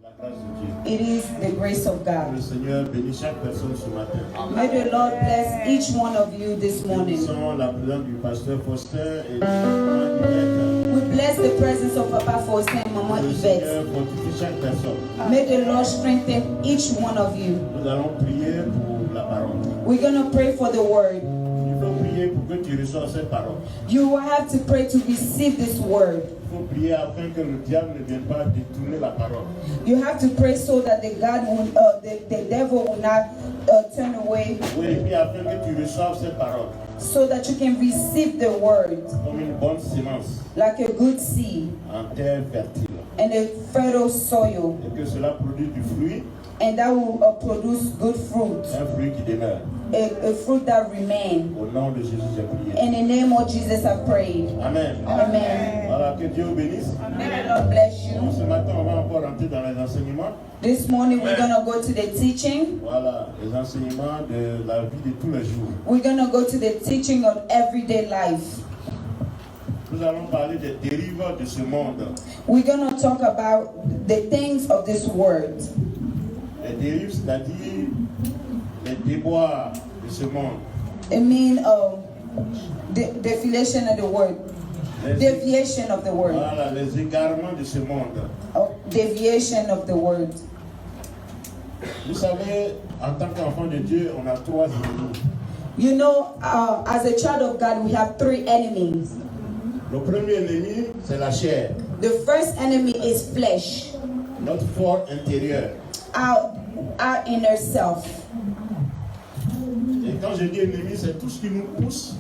La grâce de Dieu. It is the grace of God. Le Seigneur bénit chaque personne ce matin. May the Lord bless each one of you this morning. Bénissons la présence du pasteur Faustin et de Maman Yvette. We bless the presence of Papa Faustin and Mama Le Yvette. Seigneur fortifie chaque personne. May the Lord strengthen each one of you. Nous allons prier pour la parole. We're going to pray for the word. Il faut prier pour que tu reçoives cette parole. You will have to pray to receive this word. Il faut prier afin que le diable ne vienne pas détourner la parole. You have to pray so that the devil will not turn away, Oui, et puis afin que tu reçoives cette parole so that you can receive the word comme une bonne semence like a good seed en terre fertile. in a fertile soil, Et que cela produise du fruit, and that will produce good fruit, un fruit qui demeure. a fruit that remains. Au nom de Jésus, j'ai prié. In the name of Jesus, I prayed. Amen. Amen. Voilà, que Dieu vous bénisse. May the Lord bless you. Donc, ce matin, on va encore rentrer dans les enseignements. This morning, we're going to go to the teaching. Voilà, les enseignements de la vie de tous les jours. We're going to go to the teaching of everyday life. Nous allons parler des dérives de ce monde. We're going to talk about the things of this world. Les dérives, c'est-à-dire les déboires de ce monde. It means deflation of the word, deviation of the word, Voilà, les égarements de ce monde. deviation of the word. Vous savez, en tant qu'enfant de Dieu, on a trois ennemis. You know, as a child of God, we have three enemies. Le premier ennemi, c'est la chair, The first enemy is flesh, notre fort intérieur. our inner self. Et quand je dis ennemi, c'est tout ce qui nous pousse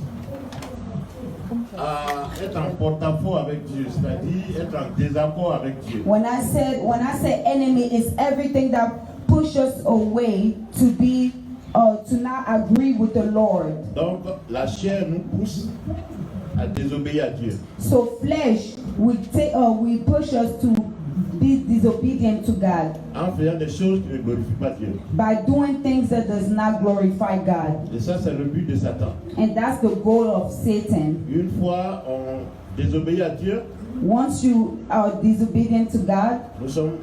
à être en porte-à-faux avec Dieu, c'est-à-dire être en désaccord avec Dieu. When I say enemy, is everything that pushes us away to not agree with the Lord. Donc, la chair nous pousse à désobéir à Dieu. So flesh will push us to be disobedient to God En faisant des choses qui ne glorifient pas Dieu. by doing things that does not glorify God. Et ça, c'est le but de Satan. And that's the goal of Satan. Une fois on désobéit à Dieu, Once you are disobedient to God, nous sommes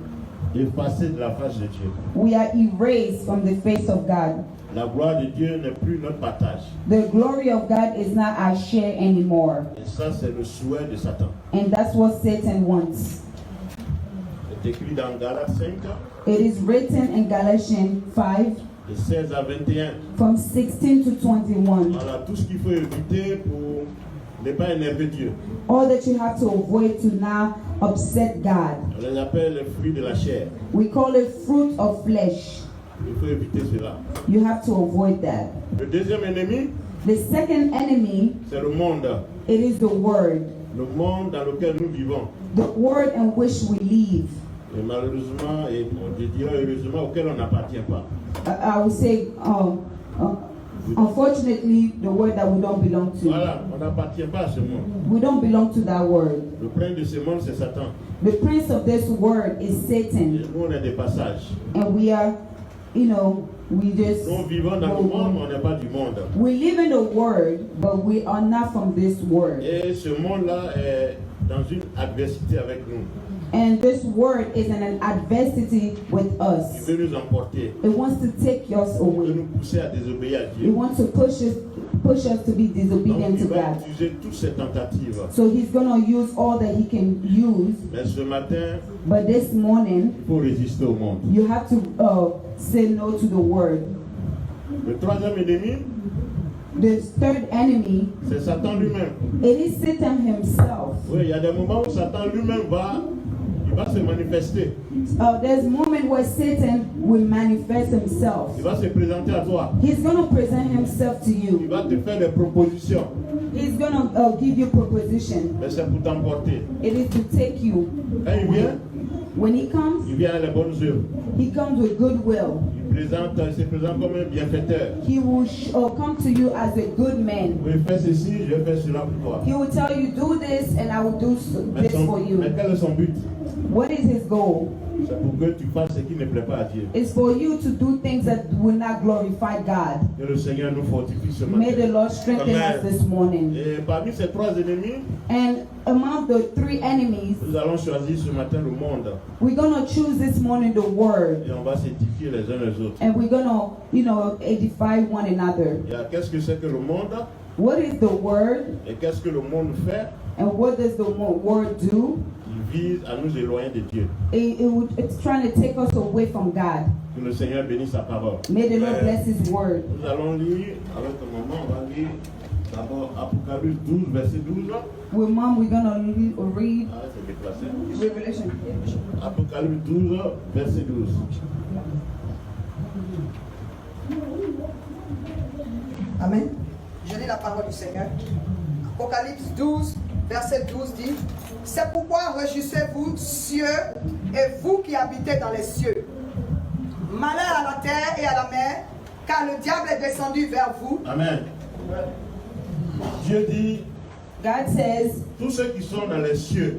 effacés de la face de Dieu. we are erased from the face of God. La gloire de Dieu n'est plus notre partage. The glory of God is not our share anymore. Et ça, c'est le souhait de Satan. And that's what Satan wants. C'est écrit dans Galates 5, It is written in Galatians 5, de 16 à 21. from 16 to 21. Voilà tout ce qu'il faut éviter pour ne pas énerver Dieu. All that you have to avoid to not upset God. On les appelle les fruits de la chair. We call it fruit of flesh. Il faut éviter cela. You have to avoid that. Le deuxième ennemi, The second enemy, c'est le monde. it is the word. Le monde dans lequel nous vivons. The word in which we live. Et malheureusement, et je dirais heureusement, auquel on n'appartient pas. I would say, unfortunately, the word that we don't belong to. Voilà, on n'appartient pas à ce monde. We don't belong to that word. Le prince de ce monde, c'est Satan. The prince of this word is Et Satan. nous, on est des passages. And we are, we just... Nous vivons dans le monde, mais on n'est pas du monde. We live in the word, but we are not from this word. Et ce monde-là est dans une adversité avec nous. And this word is in an adversity with Il us. veut nous emporter. It wants to take us Il veut away. nous pousser à désobéir à It Dieu. wants to push us to be Donc, disobedient il to va God. utiliser toutes ces tentatives. So he's going to use all that he can use. Mais ce matin, But this morning, il faut résister au monde. you have to say no to the word. Le troisième ennemi, The third enemy, c'est Satan lui-même. it is Satan himself. Oui, il y a des moments où Satan lui-même va se manifester. There's a moment where Satan will manifest himself. Il va se présenter à toi. He's going to present himself to Il you. va te faire des propositions. He's going to give you proposition. Mais c'est pour t'emporter. It is to take you. Quand il vient, When he comes, il vient avec les bonnes œuvres. he comes with goodwill. Il se présente comme un bienfaiteur. He will come to you as a good man. Oui, fais ceci, je vais faire cela pour toi. He will tell you, do this and I will do this for you. Mais quel est son but? What is his goal? C'est pour que tu fasses ce qui ne plaît pas à Dieu. It's for you to do things that will not glorify God. Que le Seigneur nous fortifie ce May the matin. Lord strengthen Amen. us this morning. Et parmi ces trois ennemis, And among the three enemies, nous allons choisir ce matin le monde. we're gonna choose this morning the word, Et on va s'édifier les uns les autres. and we're gonna, edify one another. Et qu'est-ce que c'est que le monde? What is the word, Et qu'est-ce que le monde fait? and what does the word do? Il vise à nous éloigner de Dieu. It's trying to take us away from God. Que le Seigneur bénisse sa parole. May the Lord bless His word. Nous allons lire avec maman, on va lire d'abord Apocalypse 12, verset 12. With Mom, we're gonna read Ah, c'est déplacé. Revelation. Apocalypse 12, verset 12. Amen. Je lis la parole du Seigneur. Apocalypse 12, verset 12 dit: c'est pourquoi réjouissez-vous, cieux, et vous qui habitez dans les cieux. Malheur à la terre et à la mer, car le diable est descendu vers vous. Amen. Dieu dit, God says, tous ceux qui sont dans les cieux,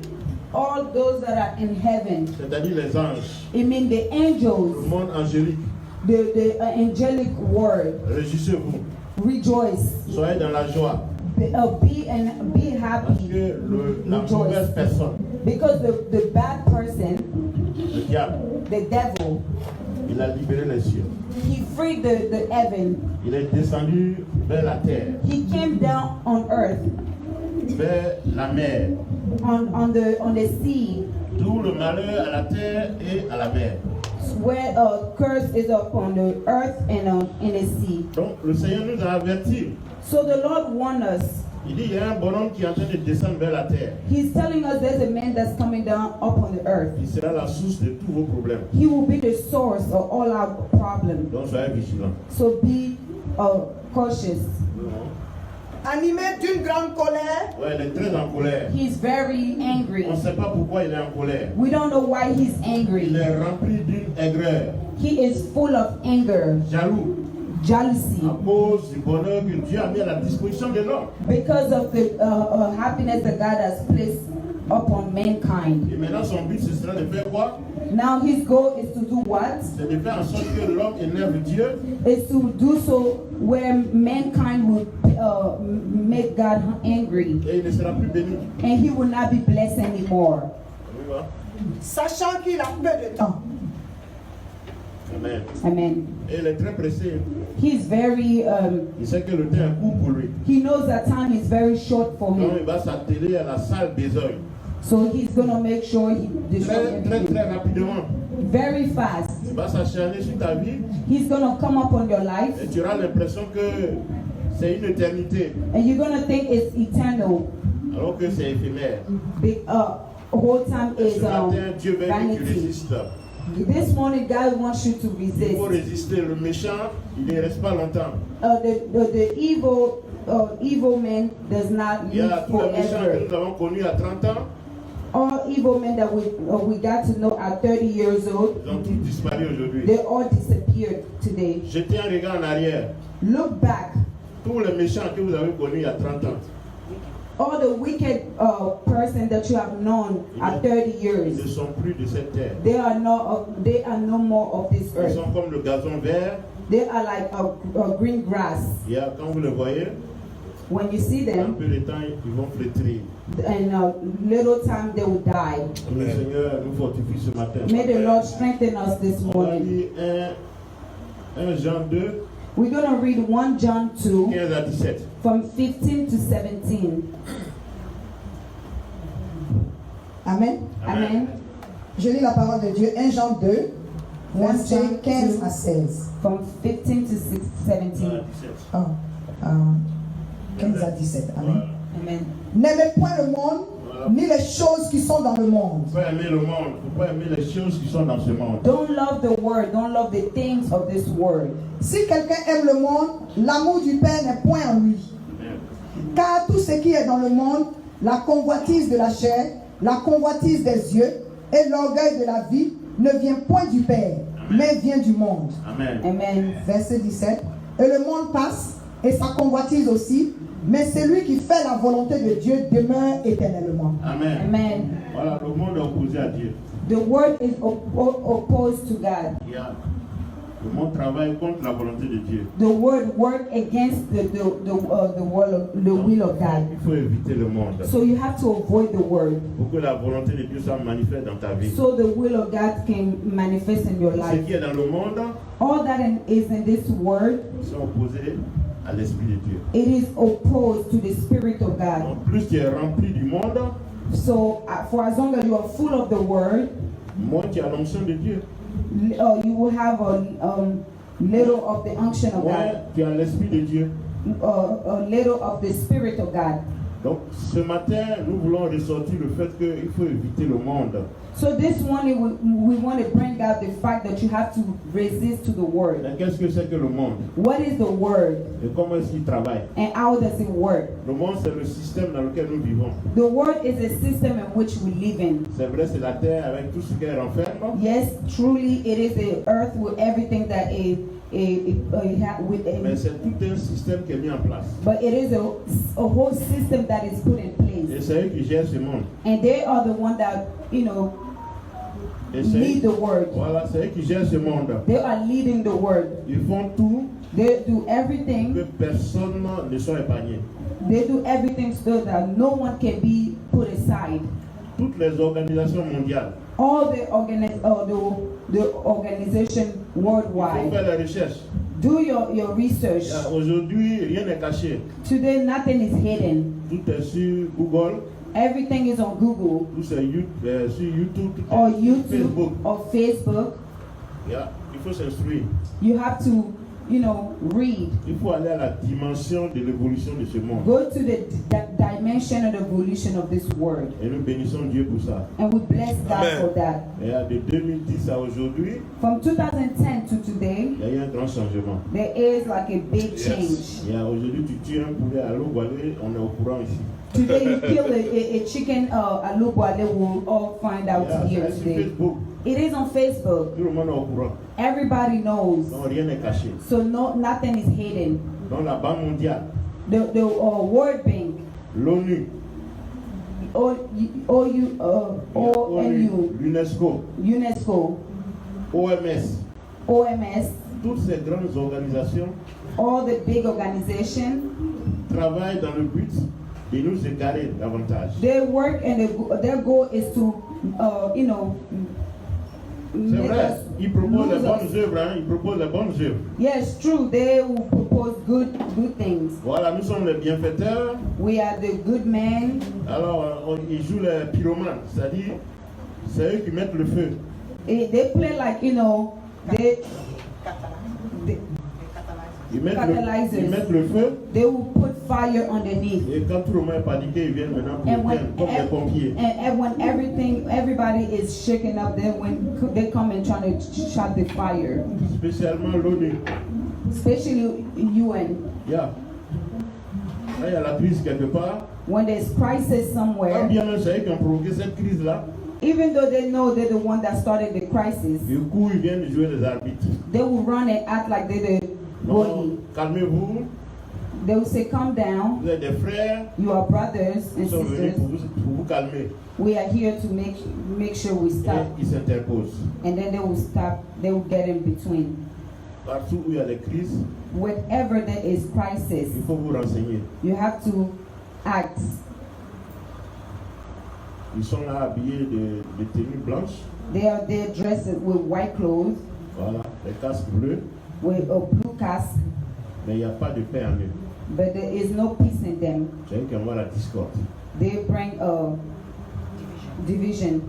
all those that are in heaven, c'est-à-dire les anges, it means the le angels, monde angélique, the angelic world, réjouissez-vous, rejoice, soyez dans la joie, be parce happy, que la mauvaise personne, because the bad person, le diable, the devil, il a libéré les cieux. he freed the heaven. Il est descendu vers la terre, He came down on earth, vers la mer. on the sea, Tout le malheur à la terre et à la mer. where a curse is upon the earth and in the sea. Donc le Seigneur nous a avertis. So the Lord warned us. Il dit, il y a un bonhomme qui est en train de descendre vers la terre. He's telling us there's a man that's coming down upon the earth. Il sera la source de tous vos problèmes. He will be the source of all our problems. Donc soyez vigilants. So be cautious. Animé d'une grande colère, Ouais, il est très en colère. He's very angry. On ne sait pas pourquoi il est en colère. We don't know why he's Il angry. est rempli d'une aigreur, He is full of anger, jaloux, jealousy, à cause du bonheur que Dieu a mis à la disposition de l'homme. because of the happiness that God has placed upon mankind. Et maintenant, son but, ce sera de faire quoi? Now his goal is to do what? C'est de faire en sorte que l'homme énerve Dieu Is to do so where mankind will make God angry, et il ne sera plus béni. and he will not be blessed anymore. On y va? sachant qu'il a peu de temps. Amen. Amen. Et il est très pressé. He's very, Il sait que le temps est court pour lui. he knows that time is very short for Donc him. il va s'atteler à la salle besogne. So he's gonna make sure he destroys Très, très, everything. très rapidement. Very fast. Il va s'acharner sur ta vie He's gonna come upon your et life, tu auras l'impression que c'est une éternité, and you're gonna think it's eternal. alors que c'est éphémère. The whole time Et is ce matin, Dieu veut que tu vanity. résistes. This morning, God wants you to Il faut resist. résister. Le méchant, il ne reste pas longtemps. The evil man does not Il y live a tous les méchants que forever. nous avons connus à 30 ans, All evil men that we got to know at 30 years old, ils ont tous disparu aujourd'hui. they all disappeared today. Jetez un regard en arrière. Look back. Tous les méchants que vous avez connus il y a 30 ans, All the wicked person that you have known at 30 ils years, ne sont plus de cette terre. they are no more of this Ils earth. sont comme le gazon vert. They are like a green grass. Il y a, quand vous le voyez, When you see un them, peu de temps, ils vont flétrir. in a little time they will die. Que le Seigneur nous fortifie ce matin. May the Lord strengthen us this On va morning. lire 1 Jean 2, We're going to read 1 John 2 15 à 17. from 15 to 17. Amen. Amen. Je lis la parole de Dieu, 1 Jean 2, versets 15 à 16. From 15 to 17. Ah, 15 à 17. Amen. Amen. N'aimez point le monde, ni les choses qui sont dans le monde. Faut pas aimer le monde, faut pas aimer les choses qui sont dans ce monde. Don't love the world. Don't love the things of this world. Si quelqu'un aime le monde, l'amour du Père n'est point en lui. Car tout ce qui est dans le monde, la convoitise de la chair, la convoitise des yeux et l'orgueil de la vie, ne vient point du Père, mais vient du monde. Amen. Amen. Verset 17. Et le monde passe, et sa convoitise aussi, mais celui qui fait la volonté de Dieu demeure éternellement. Amen. Amen. Voilà, le monde est opposé à Dieu. The world is opposed to God. Le monde travaille contre la volonté de Dieu. The world work against the will of God. Il faut éviter le monde. So you have to avoid the world. Pour que la volonté de Dieu soit manifeste dans ta vie. So the will of God can manifest in your Ce life. qui est dans le monde All that is in this world, sont opposés à l'Esprit de Dieu. it is opposed to the Spirit of God. Donc, plus tu es rempli du monde, So for as long as you are full of the word, moins tu as l'onction de Dieu. you will have a little of the unction of Moins God, tu as l'Esprit de Dieu. a little of the Spirit of God. Donc ce matin, nous voulons ressortir le fait qu'il faut éviter le monde. So this morning we want to bring out the fact that you have to resist to the word. Mais qu'est-ce que c'est que le monde? What is the word Et comment est-ce qu'il travaille? and how does it work? Le monde, c'est le système dans lequel nous vivons. The word is a system in which we live in. C'est vrai, c'est la terre avec tout ce qu'elle renferme. Yes, truly it is the earth with everything that Mais c'est tout un système qui est mis en place. but it is a whole system that is put in Et place. c'est eux qui gèrent ce monde. And they are the one that, Et c'est lead the word. voilà, c'est eux qui gèrent ce monde. They are leading the word. Ils font tout They do pour que everything. personne ne soit épargné. They do everything so that no one can be put aside. Toutes les organisations mondiales, All the organization il faut worldwide. faire la recherche. Do your research. Aujourd'hui, rien n'est caché. Today nothing is hidden. Tout est sur Google, Everything is on Google tout c'est sur YouTube, tout or est sur YouTube Facebook. or Facebook. Il faut s'instruire. You have to, read. Il faut aller à la dimension de l'évolution de ce monde. Go to the dimension of the evolution of this world. Et nous bénissons Dieu pour ça. And we bless God Amen. for that. Et de 2010 à aujourd'hui, From 2010 to today, il y a eu un grand changement. there is like a big change. Aujourd'hui, tu tues un poulet à l'eau voilée, on est au courant ici. Today you kill a chicken, alubwale, will all find out here C'est sur today. Facebook, It is on Facebook. tout le monde est au courant. Everybody knows. Donc rien n'est caché. So nothing is hidden. Donc la Banque mondiale, The World Bank, l'ONU, ONU, l'UNESCO, UNESCO, OMS, OMS, toutes ces grandes organisations all the big organizations, travaillent dans le but de nous égarer davantage. they work and their goal is to, C'est make vrai, us ils proposent les lose us. bonnes œuvres, hein, ils proposent les bonnes œuvres. Yes, true. They will propose good things. Voilà, nous sommes les bienfaiteurs. We are the good men. Alors, ils jouent les pyromanes, c'est-à-dire, c'est eux qui mettent le feu. They play like they Ils mettent, Catalyzers. ils mettent le feu. they will put fire underneath. Et quand tout le monde est paniqué, ils viennent maintenant pour And le thème, comme les pompiers. and when everybody is shaken up, then when they come and try to shut the fire, Spécialement l'ONU. especially UN, Yeah. Là, il y a la crise quelque part. when there's crisis Quand somewhere, bien même c'est eux qui ont provoqué cette crise-là, even though they know they're the one that started the crisis, du coup, ils viennent jouer les arbitres. they will run and act like they're the Non, bully. calmez-vous, They will say, "Calm down. vous êtes des frères, You are brothers and ils sont venus sisters. pour vous calmer. We are here to make sure we Et stop." ils s'interposent. And then they will stop. They will get in between. Partout où il y a des crises, Wherever there is crisis, il faut vous renseigner. you have to act. Ils sont là habillés de tenues blanches, They are there dressed with white clothes, voilà, les casques bleus, with a blue casque, mais il n'y a pas de paix en eux. but there is no peace in them. C'est eux qui envoient la discorde. They bring a division.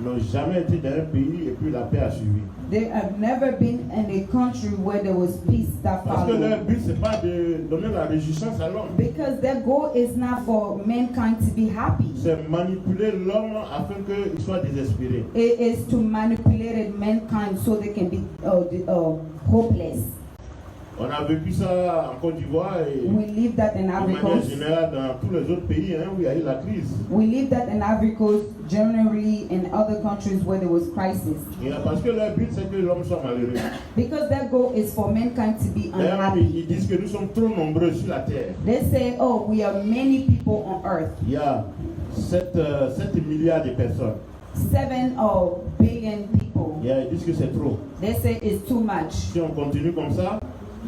Ils n'ont jamais été dans un pays et puis la paix a suivi. They have never been in a country where there was peace that Parce que leur followed. but, ce n'est pas de donner la réjouissance à l'homme. Because their goal is not for mankind to be happy. C'est manipuler l'homme afin qu'il soit désespéré. It is to manipulate mankind so they can be hopeless. On a vécu ça en Côte d'Ivoire et We live that in de Ivory manière Coast. générale dans tous les autres pays où il y a eu la crise. We live that in Ivory Coast, generally in other countries where there was crisis. Et parce que leur but, c'est que l'homme soit malheureux. Because their goal is for mankind to be D'ailleurs, unhappy. ils disent que nous sommes trop nombreux sur la terre. They say, oh, we are many people on earth. Il y a 7 milliards de personnes. 7 billion people. Ils disent que c'est trop. They say it's too much. Si on continue comme ça,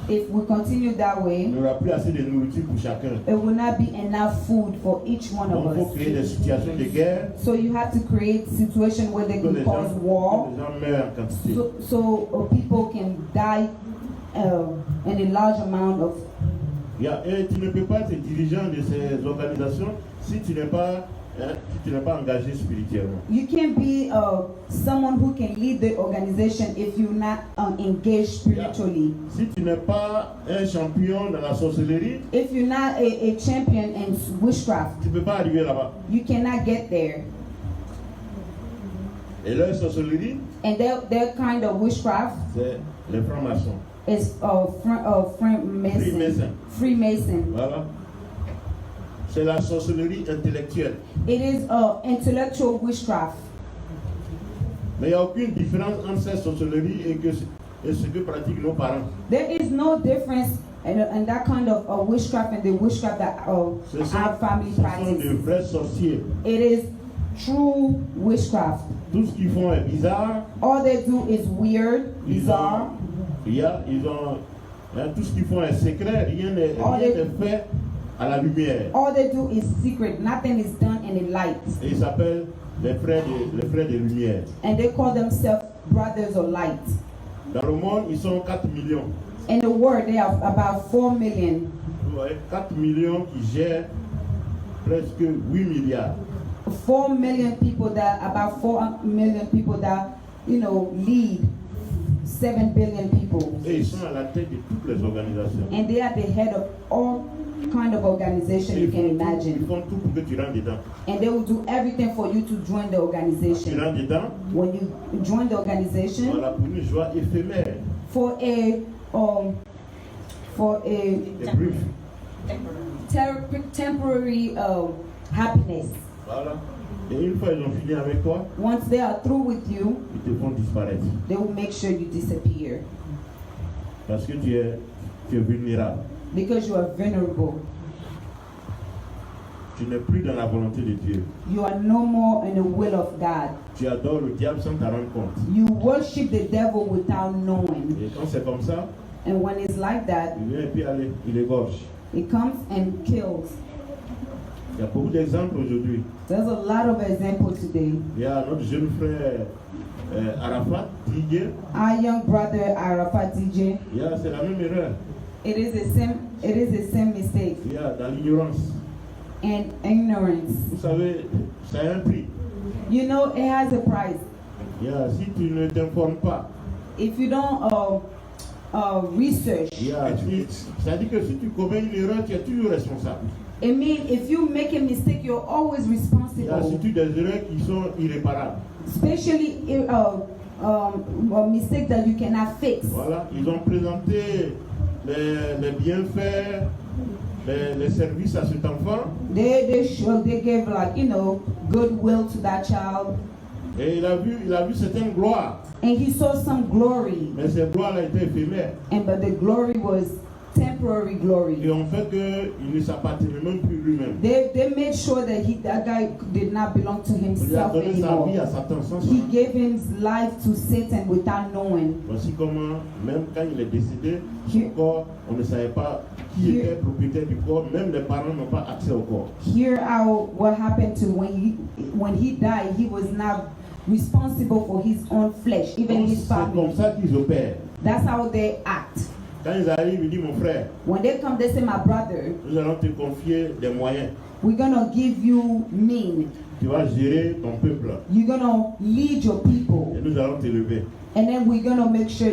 If we continue that il way, n'y aura plus assez de nourriture pour chacun. it will not be enough food for each one of Donc, il faut créer des us. situations de guerre So you have to create situation where they que les can cause war, gens meurent en quantité. so people can die in a large amount of. Et tu ne peux pas être dirigeant de ces organisations si tu n'es pas engagé spirituellement. You can't be someone who can lead the organization if you're not engaged spiritually. Si tu n'es pas un champion dans la sorcellerie, If you're not a champion in witchcraft, tu ne peux pas arriver là-bas. you cannot get there. Et leur sorcellerie, And their kind of witchcraft c'est les francs-maçons. is Freemason. Freemason. Voilà. C'est la sorcellerie intellectuelle. It is intellectual witchcraft. Mais il n'y a aucune différence entre cette sorcellerie et ce que pratiquent nos parents. There is no difference in that kind of witchcraft and the witchcraft that our family Ce sont de practices. vrais sorciers. It is true witchcraft. Tout ce qu'ils font est bizarre. All they do is weird, bizarre. Tout ce qu'ils font est secret. Rien n'est fait à la lumière. All they do is secret. Nothing is done in the light. Et ils s'appellent les frères de lumière. And they call themselves brothers of light. Dans le monde, ils sont 4 millions. In the world, they are about 4 million. Vous voyez, 4 millions qui gèrent presque 8 milliards. 4 million people about 4 million people that, lead 7 billion people. Et ils sont à la tête de toutes les organisations. And they are the head of all kind of organization Et you can ils imagine. font tout pour que tu rentres dedans. And they will do everything for you to join the Tu organization. rentres dedans, When you join the organization, voilà, pour une joie éphémère. for a Et brief. temporary happiness. Voilà. Et une fois ils ont fini avec toi, Once they are through with you, ils te font disparaître. they will make sure you disappear Parce que tu es vulnérable. because you are vulnerable. Tu n'es plus dans la volonté de Dieu. You are no more in the will of God. Tu adores le diable sans t'en rendre compte. You worship the devil without knowing. Et quand c'est comme ça, And when it's like that, il vient et puis allez, il égorge. it comes and kills. Il y a beaucoup d'exemples aujourd'hui. There's a lot of examples today. Il y a notre jeune frère Arafat, Didier. Our young brother Arafat DJ, C'est la même erreur. it is the same mistake Il y a dans l'ignorance. and ignorance. Vous savez, ça a un prix. You know, it has a price. Si tu ne t'informes pas, If you don't research, ça dit que si tu commets une erreur, tu es toujours responsable. it means if you make a mistake, you're always Il y a responsible. surtout des erreurs qui sont irréparables. Especially a mistake that you cannot fix. Voilà, ils ont présenté les bienfaits, les services à cet enfant. They gave goodwill to that child, Et il a vu certaines gloires. and he saw some glory, Mais ces gloires-là étaient éphémères. but the glory was temporary glory. Et ont fait qu'il ne s'appartenait même plus lui-même. They made sure that guy did not belong to Il a himself donné sa vie anymore. à Satan sans He savoir. gave his life to Satan without knowing. Voici comment, même quand il est décédé, son Here- corps, on ne savait pas qui Here- était propriétaire du corps. Même les parents n'ont pas accès au corps. Here, what happened to when he died, he was not responsible for his own flesh, even Donc, his c'est comme family. ça qu'ils opèrent. That's how they act. Quand ils arrivent, ils disent, mon frère, When they come, they say, "My brother, nous allons te confier des moyens. we're gonna give you mean. Tu vas gérer ton peuple. You're gonna lead your people, Et nous allons t'élever. and then we're gonna make sure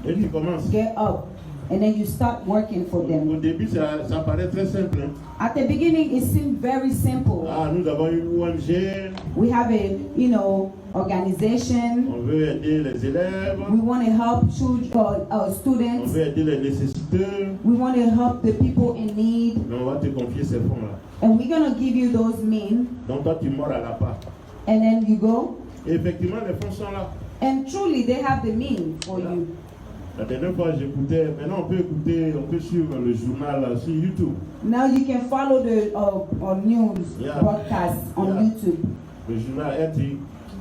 Et tu commences. get up, and then you start working for Au them." début, ça paraît très simple. Hein. At the beginning, it seemed very simple. Ah, nous avons une ONG. We have organization. On veut aider les élèves. We want to help On students. veut aider les nécessiteux. We want to help the people in need. Mais on va te confier ces fonds-là. And we're going to give you those means. Donc toi, tu mords à la part. And then you go. Et effectivement, les fonds sont là. And truly, they have the means for you. La dernière fois, j'écoutais. Maintenant, on peut suivre le journal sur YouTube. Now you can follow the news Yeah. broadcast on Yeah. YouTube. Le journal RTI.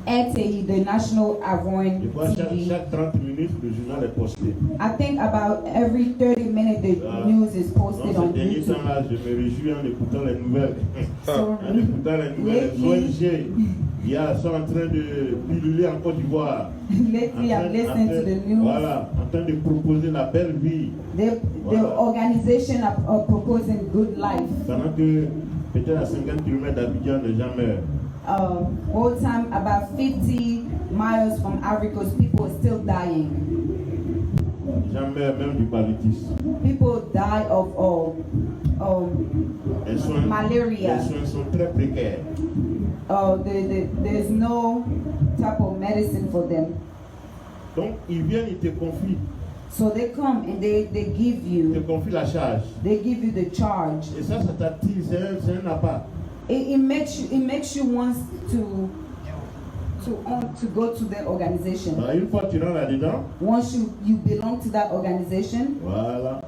RTI, the National Avoine Je crois TV. chaque 30 minutes, le journal est posté. I think about every 30 minutes the news is Dans posted ces on derniers YouTube. temps-là, je me réjouis en écoutant les nouvelles. So En écoutant les nouvelles, les ONG sont en train de pulluler en Côte d'Ivoire. lately I'm listening to the news. Voilà, en train de proposer la belle vie. The Voilà. organization are proposing good life. Pendant que peut-être à 50 km d'Abidjan, les gens meurent. All time about 50 miles from Africa, people are still dying. Les gens meurent même du paludisme. People die of Les soins, malaria. les soins sont très précaires. There's no type of medicine for them. Donc, ils viennent, ils te confient. So they come and they give Ils te you, confient la charge. they give you the charge. Et ça t'attire, c'est un appât. It makes you want to go to the organization. Alors, une fois que tu rentres là-dedans, Once you belong to that organization, voilà,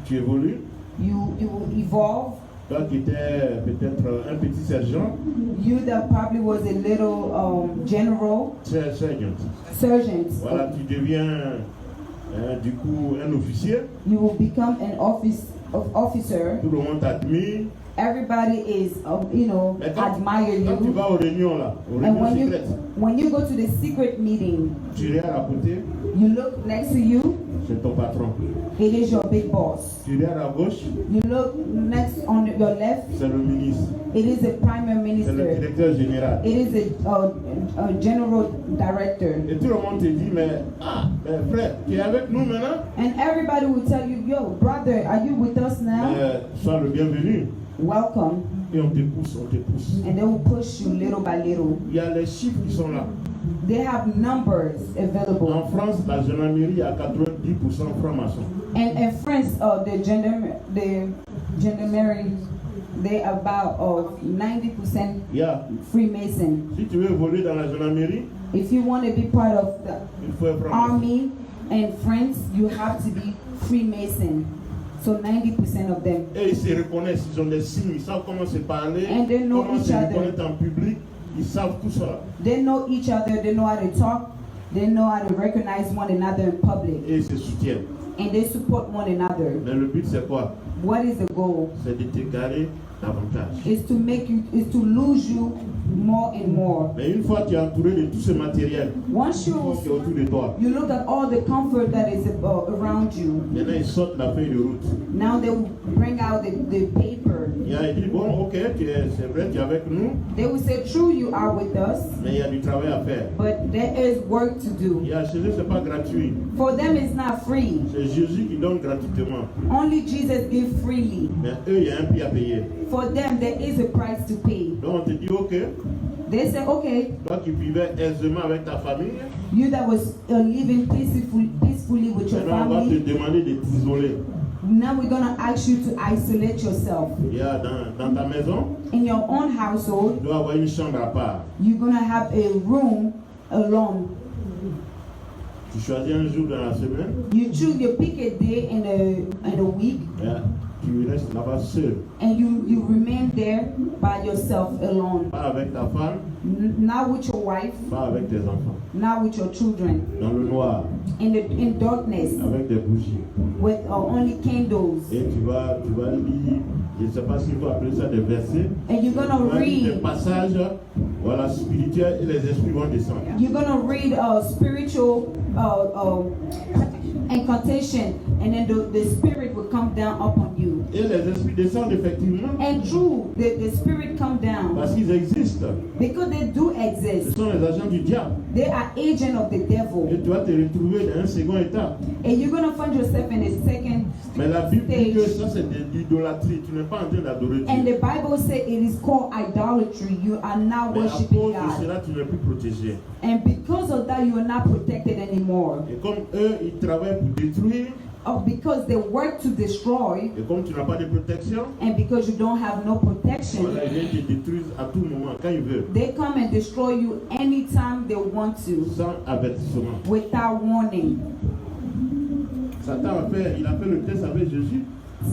tu évolues. you evolve. Toi qui étais peut-être un petit sergent, You that probably was a little general, sergent. sergeant. Voilà, tu deviens du coup un officier. You will become an officer. Tout le monde t'admire. Everybody is, Mais quand admire tu you. vas aux réunions là, aux And réunions secrètes, when you go to the secret meeting, tu regardes à côté, you look next to you. c'est ton patron. It is your big boss. Tu regardes à gauche, You look next on your left. c'est le ministre, It is the prime c'est le minister. directeur général. It is a general director. Et tout le monde te dit, mais frère, tu es avec nous maintenant? And everybody will tell you, yo, brother, are you with us now? Sois le bienvenu. Welcome. Et on te pousse, on te pousse. And they will push you little by little. Il y a les chiffres qui sont là. They have numbers En available. France, la gendarmerie a 90% francs-maçons. And in France, the gendarmerie, they about 90% Il y a, Freemason. si tu veux évoluer dans la gendarmerie, If you want to be part of the il faut être franc-maçon. army in France, you have to be Freemason. So 90% of them. Et ils se reconnaissent, ils ont des signes, ils savent comment se parler, And they know comment each se other. reconnaître en public, ils savent tout ça. They know each other, they know how to talk, they know how to recognize one another in public, Et ils se soutiennent. and they support one another. Mais le but c'est quoi? What is the goal? C'est de t'égarer davantage. Is to lose you more and more. Mais une fois que tu es entouré de tout ce matériel Once qui est autour de toi, you look at all the comfort that is around you, maintenant ils sortent la feuille de route. now they will bring out the paper. Il dit, bon, ok, c'est vrai, tu es avec nous, They will say, true, you are with us, mais il y a du travail à faire. but there is work to do. Chez eux, ce n'est pas gratuit. For them, it's not free. C'est Jésus qui donne gratuitement. Only Jesus gives freely. Mais eux, il y a un prix à payer. For them, there is a price to pay. Donc on te dit, ok, They say, okay, toi qui vivais aisément avec ta famille, you that was living peacefully with your maintenant on va te family, demander de t'isoler. now we're going to ask you to isolate yourself. Il y a dans ta maison, In your own household, tu dois avoir une chambre à part. you're going to have a room alone. Tu choisis un jour dans la semaine, You pick a day in a week, tu restes là-bas seul. and you remain there by yourself alone. Pas avec ta femme, Not with your wife, pas avec tes enfants. not with your children. Dans le noir, In darkness, avec des bougies. with only candles. Et tu vas lire, je ne sais pas s'il faut appeler ça des versets. And you're Tu gonna vas lire des read. passages, voilà, spirituels, et les esprits vont descendre. You're gonna read spiritual incantation, and then the spirit will come down upon you. Et les esprits descendent effectivement And true, the spirit come down parce qu'ils existent. because they do Ce exist. sont les agents du diable. They are agent of the Et devil, tu vas te retrouver dans un second état. and you're gonna find yourself in a second Mais la Bible dit que stage. ça c'est de l'idolâtrie. Tu n'es pas en train d'adorer And Dieu. the Bible says it is called idolatry. You are not Mais worshiping cause de God. cela, tu n'es plus protégé. And because of that, you are not protected anymore. Et comme eux, ils travaillent pour détruire, Because they work to destroy, et comme tu n'as pas de protection, and because you don't have no protection, voilà, ils viennent te détruire à tout moment, quand ils veulent, they come and destroy you anytime they want to, sans avertissement. without warning. Satan il a fait le test avec Jésus.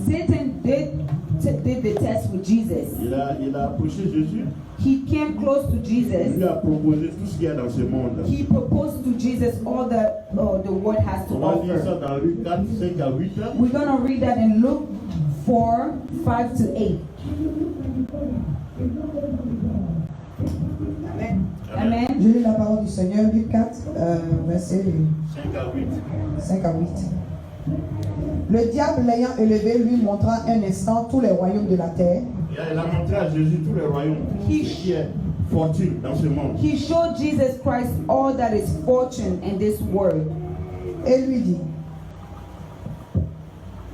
Satan did the test with Jesus. Il a approché Jésus. He came close to Il lui Jesus. a proposé tout ce qu'il y a dans ce monde. He proposed to Jesus all the world has to On va lire ça offer. dans Luc 4, 5 à 8. We're going to read that in Luke 4, 5 to 8. Amen. Amen. Je lis la parole du Seigneur, Luc 4, versets 5 à 8. 5 à 8. Le diable l'ayant élevé lui montra un instant tous les royaumes de la terre. Il a montré à Jésus tous les royaumes, tout ce qui est fortune dans ce monde. He showed Jesus Christ all that is fortune in this world. Et lui dit,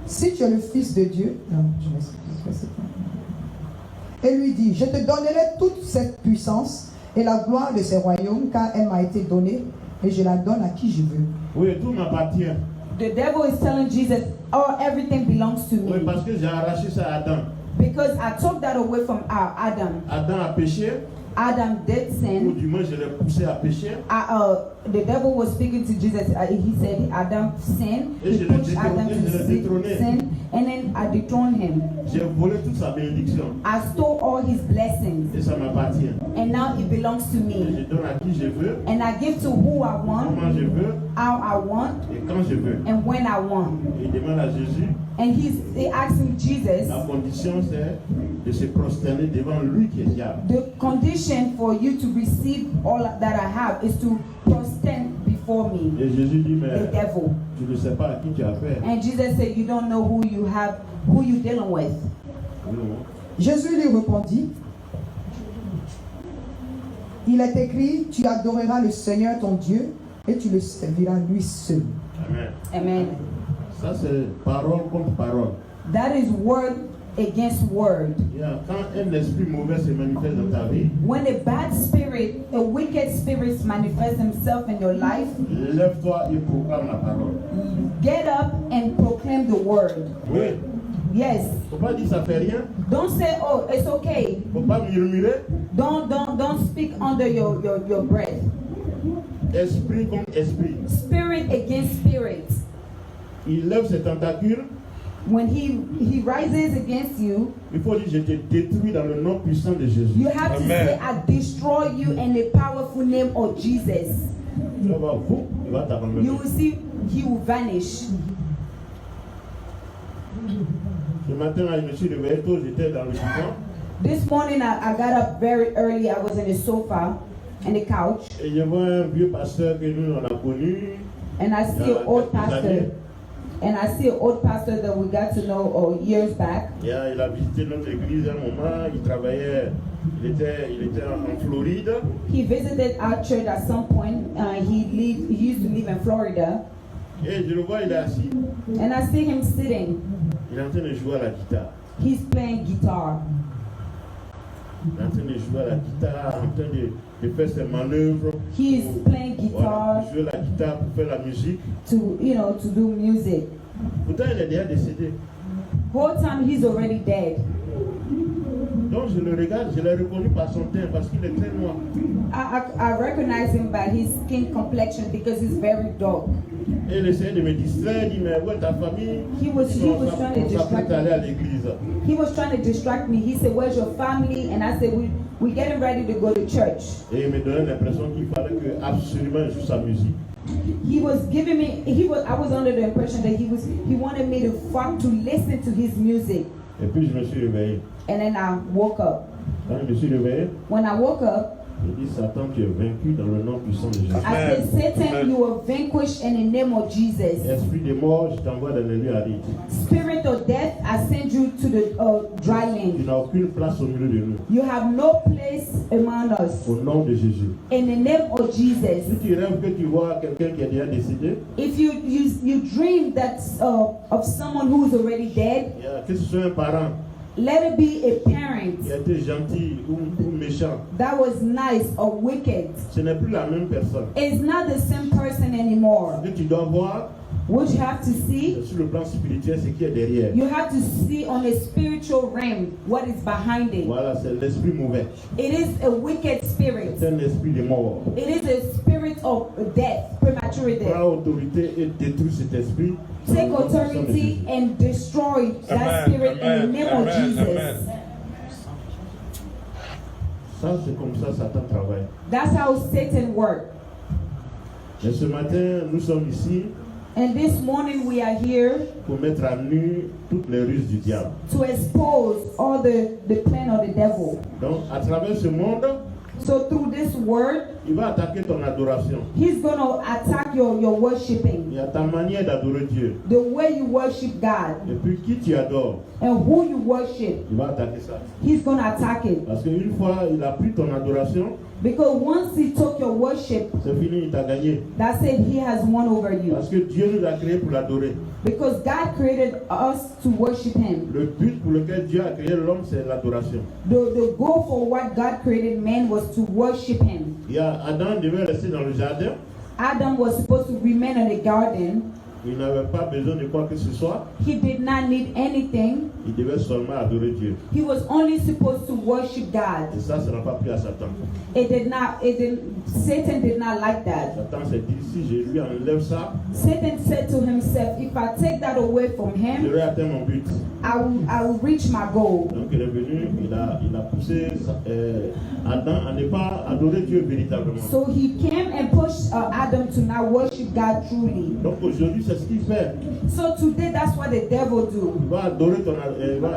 si tu es le Fils de Dieu, et lui dit, je te donnerai toute cette puissance et la gloire de ces royaumes, car elle m'a été donnée et je la donne à qui je veux. Oui, tout m'appartient. The devil is telling Jesus, oh, everything belongs to Oui, me. parce que j'ai arraché ça à Adam. Because I took that away from Adam. Adam a péché, Adam did ou sin. du moins je l'ai poussé à pécher. The devil was speaking to Jesus. He said Adam sinned. Et He je l'ai pushed Adam to détrôné. sin, and then I dethroned him. J'ai volé toute sa bénédiction. I stole all his blessings, Et ça m'appartient. and now it belongs to Et me. je donne à qui je veux, And I give to who I want, comment je veux, how I want, et quand je veux. and when I want. Et il demande à Jésus, And he asking Jesus, la condition c'est de se prosterner devant lui qui est diable. the condition for you to receive all that I have is to stand before me, Et Jésus dit, the mais devil. tu ne sais pas à qui tu as affaire. And Jesus said, you don't know who you dealing with. Non. Jésus lui répondit, il est écrit, tu adoreras le Seigneur ton Dieu et tu le serviras lui seul. Amen. Amen. Ça c'est parole contre parole. That is word against word. Yeah, quand un esprit mauvais se manifeste dans ta vie, When a bad spirit, a wicked spirit manifests himself in your life, lève-toi et proclame la parole. get up and proclaim the word. Oui. Yes. Faut pas dire ça fait rien. Don't say, oh, it's okay. Faut pas murmurer. Don't speak under your breath. Esprit contre esprit. Spirit against spirit. Il lève ses tentacules. When he rises against you, Il faut dire je te détruis dans le nom puissant de Jésus. you have to Amen. say, I destroy you in the powerful name of Jesus. Tu vas voir, vous, il va t'abandonner. You will see he will vanish. Ce matin, là, je me suis réveillé tôt, j'étais dans le divan. This morning I got up very early. I was in the sofa and the couch, Et je vois un vieux pasteur que nous, on a connu. and I see an old pastor. And I see an old pastor that we got to know years back. Il a visité notre église un moment. Il travaillait, il était en Floride. He visited our church at some point. He used to live in Florida. Et je le vois, il est assis. And I see him sitting. Il est en train de jouer à la guitare. He's playing guitar. Il est en train de jouer à la guitare, en train de faire ses manœuvres. He's playing Voilà, guitar jouer la guitare pour faire la musique. to do music. Pourtant, il est déjà décédé. Whole time he's already dead. Donc, je le regarde, je l'ai reconnu par son teint parce qu'il est très noir. I recognize him by his skin complexion because he's very dark. Et il essayait de me distraire, il dit, mais où est ta famille? He was On trying to distract s'apprête à aller à me. l'église. He was trying to distract me. He said, "Where's your family?" And I said, "We're getting ready to go to church." Et il me donnait l'impression qu'il fallait que absolument je joue sa musique. He was giving me. I was under the impression that he wanted me to listen to his music. Et puis je me suis réveillé. And then I woke up. Quand je me suis réveillé, When I woke up, j'ai dit, Satan, tu es vaincu dans le nom puissant de Jésus. I said, "Satan, Amen. you were vanquished in the name of Jesus. Esprit de mort, je t'envoie dans les lieux arides. Spirit of death, I send you to the dry Tu land. n'as aucune place au milieu de nous. You have no place among us. Au nom de Jésus. In the name of Si Jesus." tu rêves que tu vois quelqu'un qui est déjà décédé, If you dream that of someone who is already dead, que ce soit un parent, Let it be a qui parent a été gentil ou méchant. that was nice or wicked. Ce n'est plus la même personne. It's not the same person anymore. Ce que tu dois voir What you have to see, sur le plan spirituel, c'est qui est derrière. you have to see on a spiritual realm what is behind it. Voilà, c'est l'esprit mauvais. It is a wicked spirit. C'est un esprit de mort. It is a spirit of death, premature Prends death. autorité et détruis cet esprit. Take authority and destroy that spirit in the name of Jesus. Ça, c'est comme ça Satan travaille. That's how Satan works. Mais ce matin, nous sommes ici And this morning we are here pour mettre à nu toutes les ruses du diable. to expose all the plan of the devil. Donc, à travers ce monde, So through this word, il va attaquer ton adoration. he's going to attack your worshiping, Il y a ta manière d'adorer Dieu. the way you worship God, Et puis, qui tu adores, and who you worship. il va attaquer ça. He's going to attack it. Parce qu'une fois, il a pris ton adoration, Because once he took your worship, c'est fini, il t'a gagné. that's it, he has won over you. Parce que Dieu nous a créés pour l'adorer. Because God created us to worship him. Le but pour lequel Dieu a créé l'homme, c'est l'adoration. The goal for what God created man was to worship him. Il y a Adam devait rester dans le jardin. Adam was supposed to remain in the garden. Il n'avait pas besoin de quoi que ce soit. He did not need anything. Il devait seulement adorer Dieu. He was only supposed to worship God. Et ça n'a pas plu à Satan. Satan did not like that. Satan s'est dit, si je lui enlève ça, Satan said to himself, if I take that away from him, j'aurai atteint mon but. I will reach my goal. Donc il est venu, il a poussé Adam à ne pas adorer Dieu véritablement. So he came and pushed Adam to not worship God truly. Donc aujourd'hui, c'est ce qu'il fait. So today, that's what the devil do. Il va adorer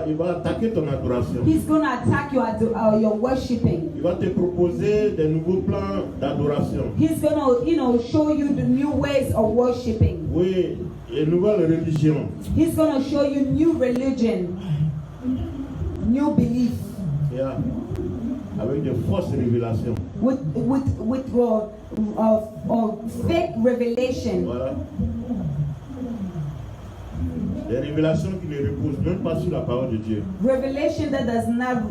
il va attaquer ton adoration. He's going to attack your worshiping. Il va te proposer des nouveaux plans d'adoration. He's going to, show you the new ways of worshiping. Oui, une nouvelle religion. He's going to show you new religion, new belief, Yeah. Avec de fausses révélations. with fake revelation. Voilà. Des révélations qui ne reposent même pas sur la parole de Dieu. Revelation that does not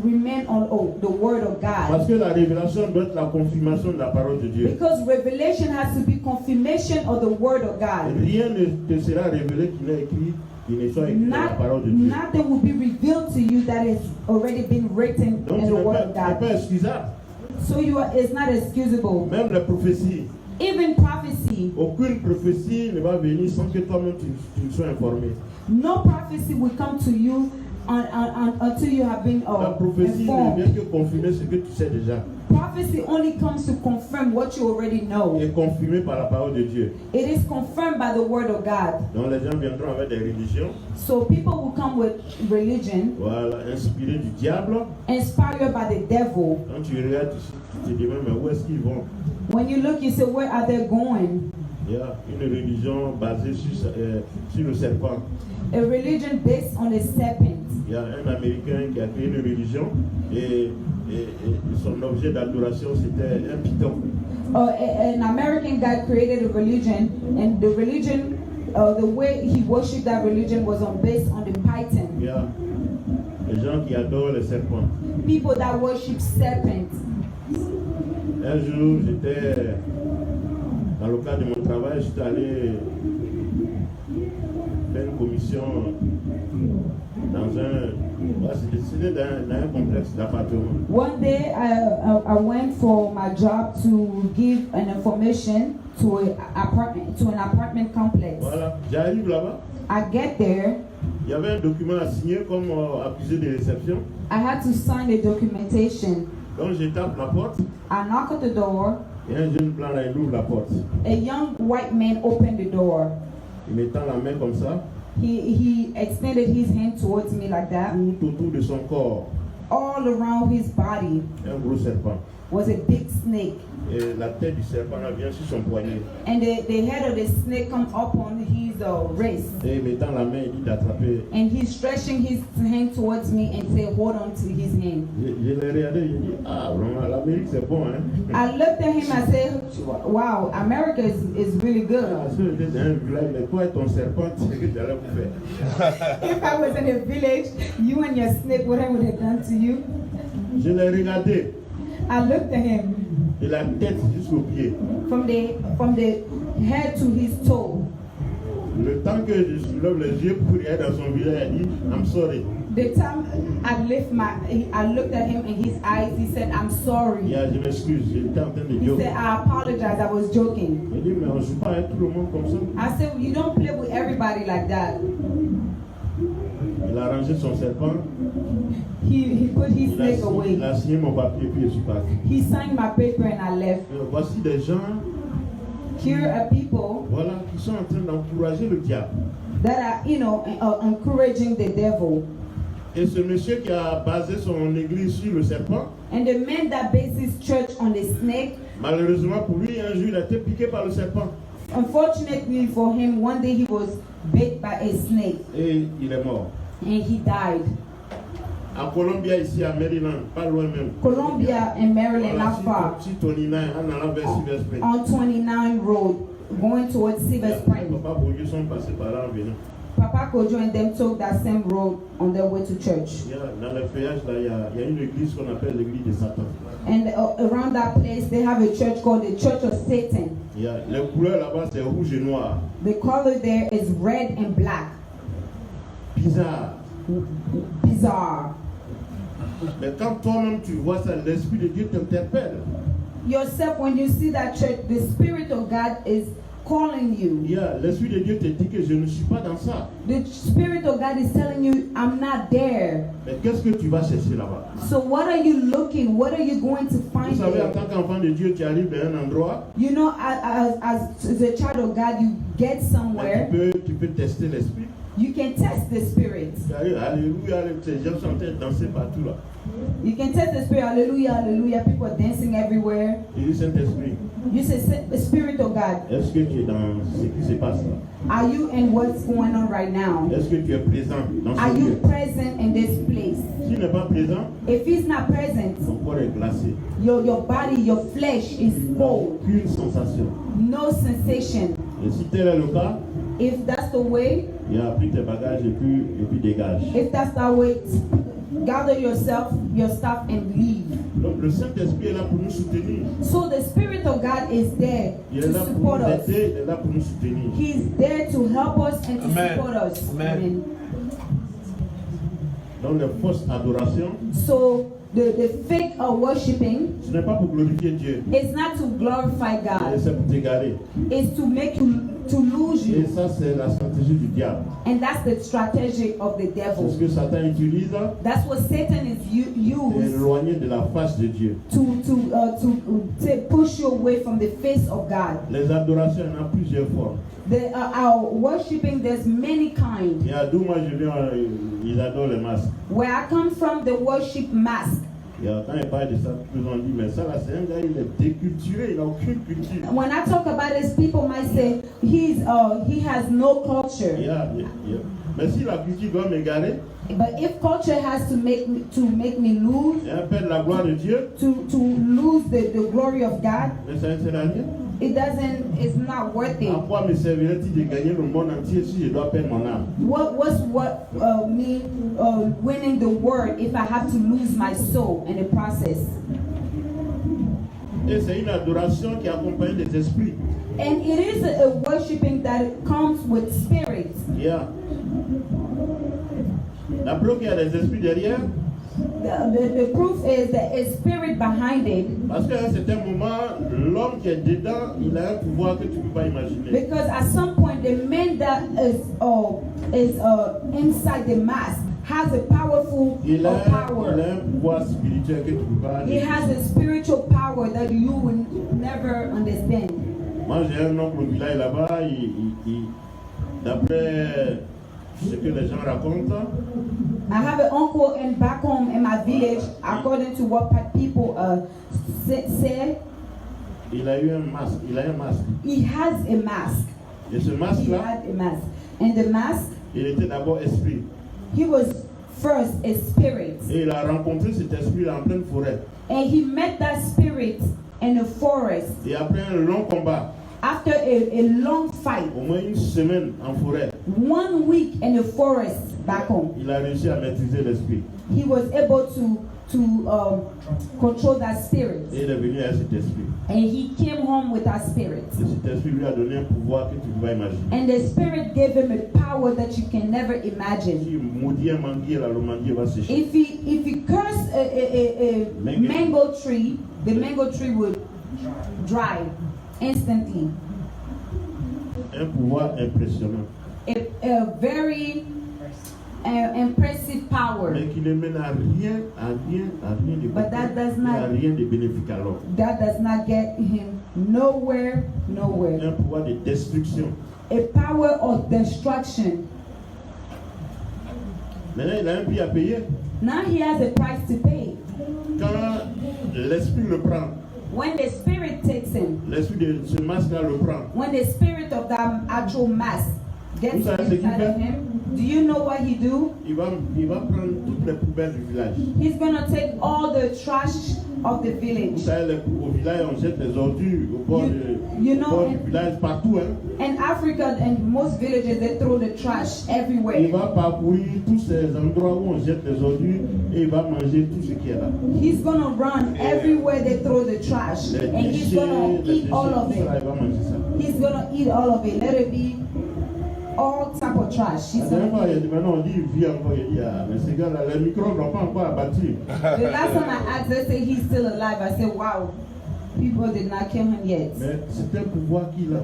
remain on the word of God. Parce que la révélation doit être la confirmation de la parole de Dieu. Because revelation has to be confirmation of the word of God. Rien ne te sera révélé qui n'est écrit, qui ne soit écrit dans la parole de Dieu. Nothing will be revealed to you that has already been written Donc in tu the n'es word of pas God. excusable. So it's not excusable. Même les prophéties. Even prophecy, Aucune prophétie ne va venir sans que toi-même tu sois informé. no prophecy will come to you until you have been La prophétie ne informed. vient que confirmer ce que tu sais déjà. Prophecy only comes to confirm what you already know. Et confirmé par la parole de Dieu. It is confirmed by the word of God. Donc les gens viendront avec des religions, So people will come with religion voilà, inspirées du diable. inspired by the devil. Quand tu regardes, tu te demandes, mais où est-ce qu'ils vont? When you look, you say, where are they going? Il y a une religion basée sur le serpent. A religion based on a serpent. Il y a un Américain qui a créé une religion et son objet d'adoration c'était un python. An American guy created a religion, and the religion, the way he worshipped that religion was based on the python. Il y a des gens qui adorent les serpents. People that worship serpents. Un jour, j'étais dans le cadre de mon travail, j'étais allé faire une commission c'était dans un complexe d'appartements. One day, I went for my job to give an information to an apartment complex. Voilà, j'arrive là-bas. I get there. Il y avait un document à signer comme accusé de réception. I had to sign the documentation. Donc je tape la porte. I knock at the door. Et un jeune blanc là, il ouvre la porte. A young white man opened the door. Il me tend la main comme ça. He extended his hand towards me like that. Tout autour de son corps. All all around his body Un gros serpent. was a big snake. Et la tête du serpent là vient sur son poignet. And the head of the snake come up on his wrist. Et mettant la main, il dit d'attraper. And he's stretching his hand towards me and say, hold on to his hand. Je l'ai regardé, il dit, ah vraiment, l'Amérique c'est bon, hein. I looked at him and said, wow, America is really good. Ah, si j'étais dans un village, mais toi et ton serpent, c'est ce que j'allais vous faire. If I was in a village, you and your snake, what I would have done to you? Je l'ai regardé, I looked at him de la tête jusqu'au pied. from the head to his toe. Le temps que je soulève les yeux pour regarder dans son village, il dit, I'm sorry. The time I looked at him in his eyes, he said, I'm sorry. Yeah, je m'excuse, j'étais en train de He joke. said, I apologize, I was joking. Il dit, mais on ne joue pas avec tout le monde comme ça. I said, well, you don't play with everybody like that. Il a rangé son serpent, He put his il a, snake away. il a signé mon papier, puis je suis parti. He signed my paper and I left. Voici des gens, Here are people voilà, qui sont en train d'encourager le diable. that are, encouraging the devil. Et ce monsieur qui a basé son église sur le serpent, And the man that based his church on the snake, malheureusement pour lui, un jour il a été piqué par le serpent. unfortunately for him, one day he was bit by a snake Et il est mort. and he died. En Colombie, ici à Maryland, pas loin même. Columbia and Maryland, not far. Si Tonina, en allant vers Silver Spring. On 29 Road, going towards Silver Spring. Papa Bourdieu sont passés par là en venant. Papa Kojo and them took that same road on their way to church. Dans le feuillage, là, il y a une église qu'on appelle l'église de Satan. And around that place, they have a church called the Church of Satan. Les couleurs là-bas, c'est rouge et noir. The color there is red and black. Bizarre. Bizarre. Mais quand toi-même tu vois ça, l'Esprit de Dieu t'interpelle. Yourself, when you see that church, the Spirit of God is calling you. L'Esprit de Dieu te dit que je ne suis pas dans ça. The Spirit of God is telling you, I'm not there. Mais qu'est-ce que tu vas chercher là-bas? So what are you looking? What are you going to find Vous savez, en there? tant qu'enfant de Dieu, tu arrives à un endroit, You know, as a child of God, you get somewhere, tu peux tester l'Esprit. you can test the Spirit. Tu arrives, alléluia, les gens sont en train de danser partout là. You can test the Spirit. Hallelujah, hallelujah. People are dancing everywhere. Il dit Saint-Esprit, You say, the Spirit of God, est-ce que tu es dans ce qui se passe là? are you in what's going on right now? Est-ce que tu es présent dans Are ce you lieu? present in this place? S'il n'est pas présent, If he's not present, ton corps est glacé. your body, your flesh is cold. Aucune sensation. No sensation. Et si tel est le cas, If that's the way, il a pris tes bagages et puis dégage. if that's the way, gather yourself, your stuff and leave. Donc le Saint-Esprit est là pour nous soutenir. So the Spirit of God is there Il est to là pour support nous us. aider, il est là pour nous soutenir. He's there to help us and to Amen. support us. Amen. Donc les fausses adorations, So the fake worshiping ce n'est pas pour glorifier Dieu, is not to glorify mais God. c'est pour t'égarer. It's to make you to lose Et you. ça, c'est la stratégie du diable. And that's the strategy of the C'est ce devil. que Satan utilise That's what Satan is pour used éloigner de la face de Dieu. to push you away from the face of God. Les adorations, il y en a plusieurs formes. Our worshiping, there's many kinds. Il y a d'où moi je viens, ils adorent les masques. Where I come from, the worship mask. Et quand ils parlent de ça, tout le monde dit, mais ça là, c'est un gars, il est déculturé, il n'a aucune culture. When I talk about this, people might say he has no culture. Yeah. Mais si la culture doit m'égarer, But if culture has to make me lose, et un peu de la gloire de Dieu, to lose the glory of God, mais ça ne sert à rien. it's not worth it. À quoi me servirait-il de gagner le monde entier si je dois perdre mon âme? What's me winning the world if I have to lose my soul in the process? Et c'est une adoration qui accompagne des esprits. And it is a worshiping that comes with spirit. Yeah. La preuve qu'il y a des esprits derrière, The proof is that a spirit behind it. parce qu'à un certain moment, l'homme qui est dedans, il a un pouvoir que tu ne peux pas imaginer. Because at some point, the man that is inside the mask has a powerful Il a power. un pouvoir spirituel que tu ne peux pas He has a spiritual power that you will never understand. Moi, j'ai un oncle au village là-bas, d'après ce que les gens racontent, I have an uncle in back home in my village, according to what people say, il a eu un masque. Il a un masque. he has a mask. Et ce He masque-là, had a mask. And the mask, il était d'abord esprit. he was first a spirit. Et il a rencontré cet esprit en pleine forêt. And he met that spirit in a forest. Et après un long combat, After a long fight, au moins une semaine en forêt, 1 week in the forest back home, il a réussi à maîtriser l'esprit. he was able to control that spirit. Et il est venu à cet esprit. And he came home with that spirit. Et cet esprit lui a donné un pouvoir que tu ne peux pas imaginer. And the spirit gave him a power that you can never imagine. Si maudit un manguier, là, le manguier va sécher. If he cursed a mango tree, the mango tree would dry instantly. Un pouvoir impressionnant. A very impressive power. Mais qui ne mène à rien de But that does not- à rien de bénéfique à l'homme. That does not get him nowhere. Un pouvoir de destruction. A power of destruction. Maintenant, il a un prix à payer. Now he has a price to pay. Quand l'esprit le prend, When the spirit takes him, l'esprit de ce masque-là le prend, when the spirit of that actual mass gets Vous savez ce qu'il inside of fait? him, do you know what he do? il va prendre toutes les poubelles du village. He's gonna take all the trash of the Vous village. savez, au village, on jette les ordures au bord, You au know, bord du village, partout. Hein. In Africa and most villages, they throw the trash Il everywhere. va parcourir tous ces endroits où on jette les ordures et il va manger tout ce qui est là. He's gonna run everywhere they throw the trash, Les and he's déchets, gonna les eat all of déchets, tout ça, it. il va manger ça. He's gonna eat all of it. Let it be all type of trash. He's La dernière fois, gonna il a eat. dit, maintenant on dit, il vit encore. Il dit, ah, mais ces gars-là, les microbes n'ont pas encore abattu. The last time I asked, they say he's still alive. I said, wow, people did not kill him yet. Mais c'est un pouvoir qu'il a.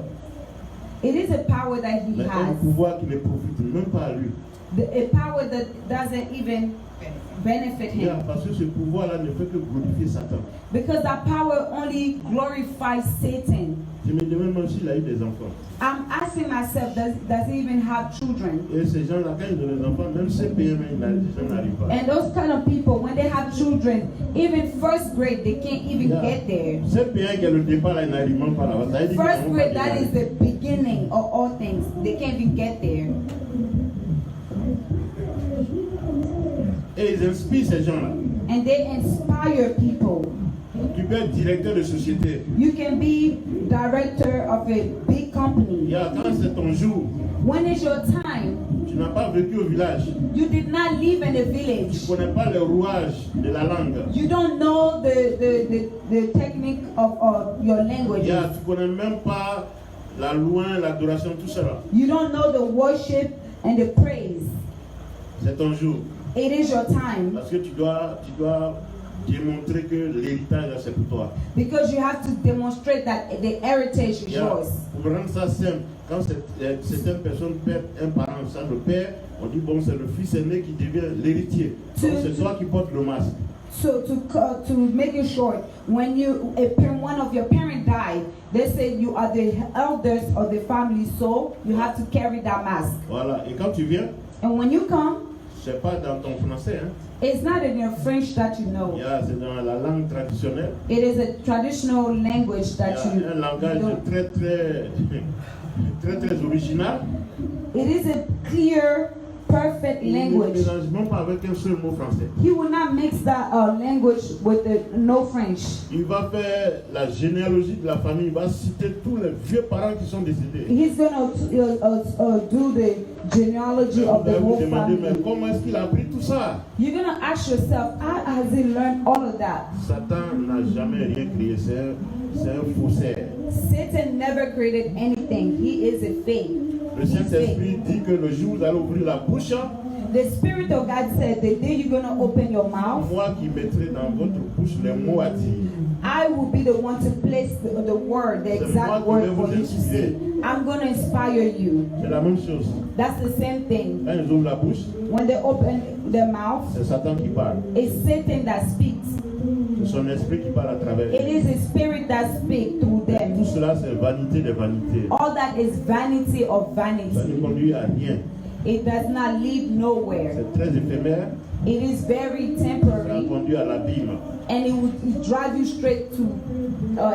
It is a power that he Mais un has, pouvoir qui ne profite même pas à lui. a power that doesn't even benefit Yeah, him. parce que ce pouvoir-là ne fait que glorifier Satan. Because that power only glorifies Satan. Je me demande même s'il a eu des enfants. I'm asking myself, does he even have children? Et ces gens-là, quand ils ont des enfants, même CPM, les gens n'arrivent pas. And those kind of people, when they have children, even first grade, they can't even Yeah. get there. CPM qui est le départ, là, ils n'arrivent même pas là-bas. Ça veut dire qu'ils First n'ont pas grade, de that is garde. the beginning of all things. They can't even get there. Et ils inspirent ces gens-là. And they inspire people. Tu peux être directeur de société. You can be director of a big company. Yeah, quand c'est ton jour, When is your time? tu n'as pas vécu au village. You did not live in a Tu village. ne connais pas les rouages de la langue. You don't know the technique of your language. Yeah, tu ne connais même pas la louange, l'adoration, tout cela. You don't know the worship and the praise. C'est ton jour. It is your time Parce que tu dois démontrer que l'héritage, là, c'est pour toi. because you have to demonstrate that the heritage is Yeah. yours. Pour rendre ça simple, quand certaines personnes perdent un parent sans le père, on dit bon, c'est le fils aîné qui devient l'héritier. Donc c'est toi qui portes le masque. So to make it short, when one of your parents died, they say you are the elders of the family, so you have to carry that mask. Voilà. Et quand tu viens, And when you come, c'est pas dans ton français, hein. it's not in your French that you know. Yeah, c'est dans la langue traditionnelle. It is a traditional language that Il y you a un langage know. très original. It is a clear, perfect Il ne language. mélange même pas avec un seul mot français. He will not mix that language with no French. Il va faire la généalogie de la famille, il va citer tous les vieux parents qui sont décédés. He's gonna do the genealogy Vous of the allez vous whole demander, mais family. comment est-ce qu'il a appris tout ça? You're gonna ask yourself, how has he learned all of that? Satan n'a jamais rien créé, c'est un faussaire. Satan never created anything. He is a fake. Le He's Saint-Esprit fake. dit que le jour où vous allez ouvrir la bouche, The Spirit of God said, the day you're gonna open your mouth, moi qui mettrai dans votre bouche les mots à dire. I will be the one to place the word, the exact word for you to say. I'm gonna inspire you. C'est la même chose. That's the same thing. Quand ils ouvrent la bouche, When they open their mouth, c'est Satan qui parle. it's Satan that speaks. C'est son esprit qui parle à travers It eux. is His Spirit that speaks through Tout them. cela, c'est vanité des vanités. All that is vanity of Ça ne vanity. conduit à rien. It does not lead nowhere. C'est très éphémère. It is very Ça temporary, conduit à l'abîme. and it will drive you straight to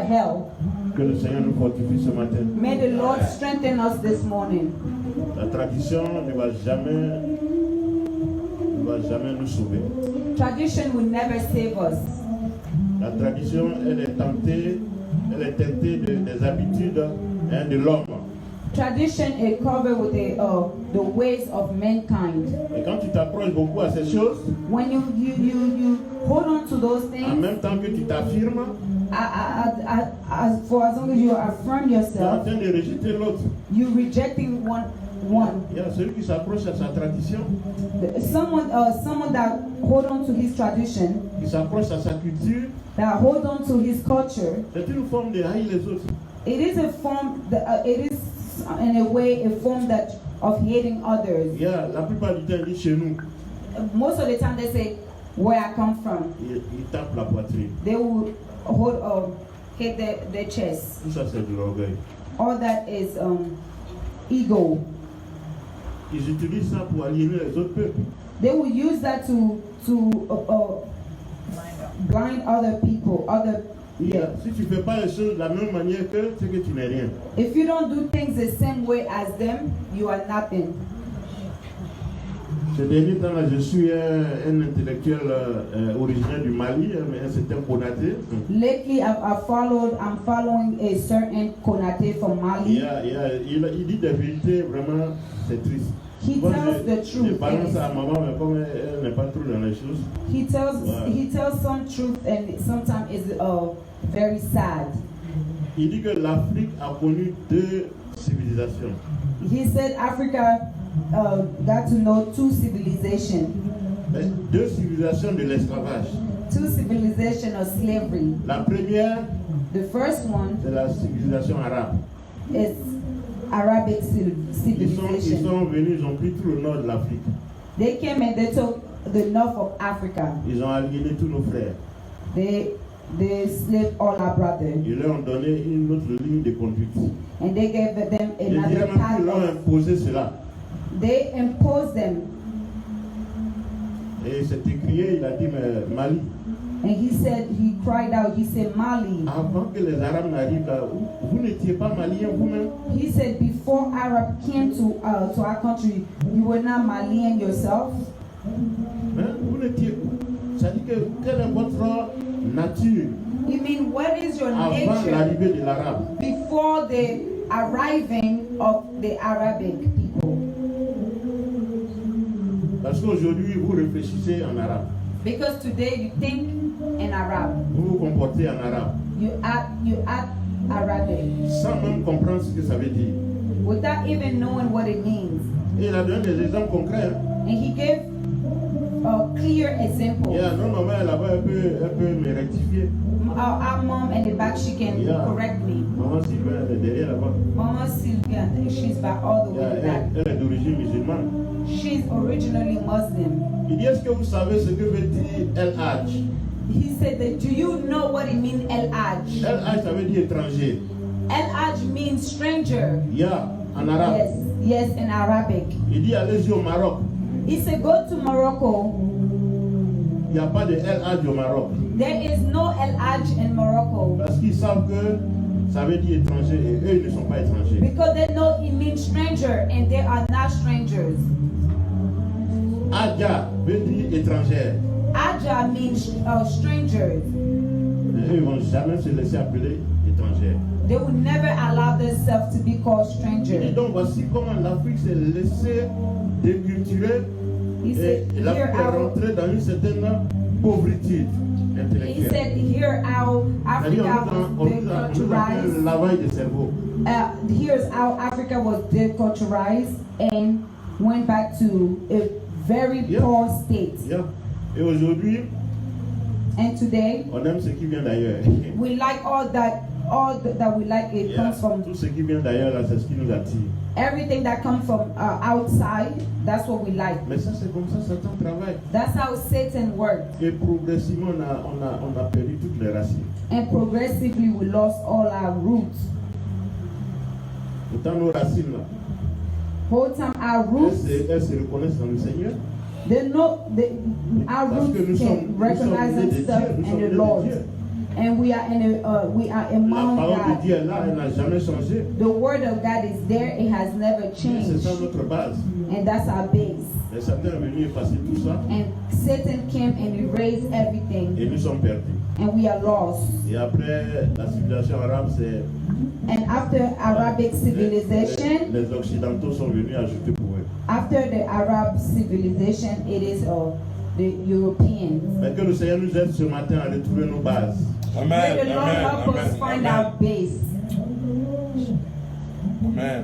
hell. Que le Seigneur nous fortifie ce matin. May the Lord strengthen us this morning. La tradition ne va jamais nous sauver. Tradition will never save us. La tradition, elle est teintée des habitudes de l'homme. Tradition is covered with the ways of mankind. Et quand tu t'approches beaucoup à ces choses, When you hold on to those en things, même temps que tu t'affirmes, for as long as you affirm tu es en yourself, train de rejeter l'autre. you're rejecting one. Il y a celui qui s'approche à sa tradition, Someone that hold on to his tradition, qui s'approche à sa culture, that hold on to his culture. c'est une forme de haïr les autres. It is a form. It is in a way a form that of hating others. Il y a la plupart du temps, il dit chez nous, Most of the time they say where I come from. il tape la poitrine. They will hit their chest. Tout ça, c'est de l'orgueil. All that is ego. Ils utilisent ça pour aliéner les autres peuples. They will use that to blind other people. Si tu ne fais pas les choses de la même manière que, c'est que tu n'es rien. If you don't do things the same way as them, you are nothing. Ces derniers temps-là, je suis un intellectuel originaire du Mali, mais un certain Konaté. Lately, I'm following a certain Konate from Mali. Il dit des vérités, vraiment, c'est triste. He Moi, tells the je truth. balance à maman, mais comme elle n'est pas trop dans les choses. He tells some truth, and sometimes it's very sad. Il dit que l'Afrique a connu 2 civilisations. He said Africa got to know 2 civilizations. 2 civilisations de l'esclavage. 2 civilizations of slavery. La première, The first one c'est la civilisation arabe. is Arabic Ils civilization. sont venus, ils ont pris tout le nord de l'Afrique. They came and they took the north of Africa. Ils ont aliéné tous nos frères. They slaved all our brothers, Ils leur ont donné une autre ligne de conduite. and they gave them Je dirais another même qu'ils leur ont path. imposé cela. They imposed them, Et c'est écrit, il a dit, mais Mali, and he cried out. He said, Mali. avant que les Arabes n'arrivent là, vous n'étiez pas Maliens vous-même. He said, before Arab came to our country, you were not Malian yourself. Hein? Vous n'étiez. Ça dit que quelle est votre nature You mean, what is your avant nature l'arrivée de l'Arabe? before the arriving of the Arabic people? Parce qu'aujourd'hui, vous réfléchissez en arabe. Because today you think in Arab, Vous vous comportez en arabe. you act Arabic, Sans même comprendre ce que ça veut dire. without even knowing what it means. Et il a donné des exemples concrets. Hein? And he gave a clear example. Yeah, non, mais là-bas, elle peut me rectifier. Our mom in the back, she can Yeah. correct me. Maman Sylvain, elle est derrière là-bas. Mama Sylvia, she's back all the Yeah, way back. elle est d'origine musulmane. She's originally Muslim. Il dit, est-ce que vous savez ce que veut dire El Hajj? He said that, do you know what it means, El Hajj? El Hajj, ça veut dire étranger. El Hajj means stranger. Yeah, en arabe. Yes, in Arabic. Il dit, allez-y au Maroc. He said, go to Morocco. Il n'y a pas de El Hajj au Maroc. There is no El Hajj in Morocco. Parce qu'ils savent que ça veut dire étranger et eux, ils ne sont pas étrangers. Because they know it means stranger, and they are not strangers. Adja veut dire étrangère. Aja means strangers. Mais eux, ils ne vont jamais se laisser appeler étrangère. They will never allow themselves to be called Et strangers. donc, voici comment l'Afrique s'est laissée déculturer He et said, l'Afrique here est our, rentrée dans une certaine pauvritude he intellectuelle. said, here our C'est-à-dire, Africa on was nous appelle le deculturized. lavage de cerveau. Here's how Africa was deculturized and went back to a very Yeah. poor state. Yeah. Et aujourd'hui, And today, on aime ce qui vient d'ailleurs. we like all that we like. It Yeah. comes from Tout ce qui vient d'ailleurs, là, c'est ce qui nous attire. everything that comes from outside. That's what we like. Mais ça, c'est comme ça, Satan travaille. That's how Satan works. Et progressivement, on a perdu toutes les racines. And progressively, we lost all our roots. Pourtant, nos racines, là, Whole time our roots, elles se reconnaissent dans le Seigneur. they know our Parce que roots can recognize themselves in the Lord. And we are La among parole de God. Dieu est là, elle n'a jamais changé. The word of God is there, it has never C'est changed. ça notre base. And that's our base. Mais Satan est venu effacer tout ça And Satan came and erased everything, et nous sommes perdus. and we are lost. Et après la civilisation arabe, c'est And after Arabic civilization, les Occidentaux sont venus ajouter pour eux. after the Arab civilization, it is the Europeans. Mais que le Seigneur nous aide ce matin à retrouver nos bases. May the Lord help us find our base. Amen.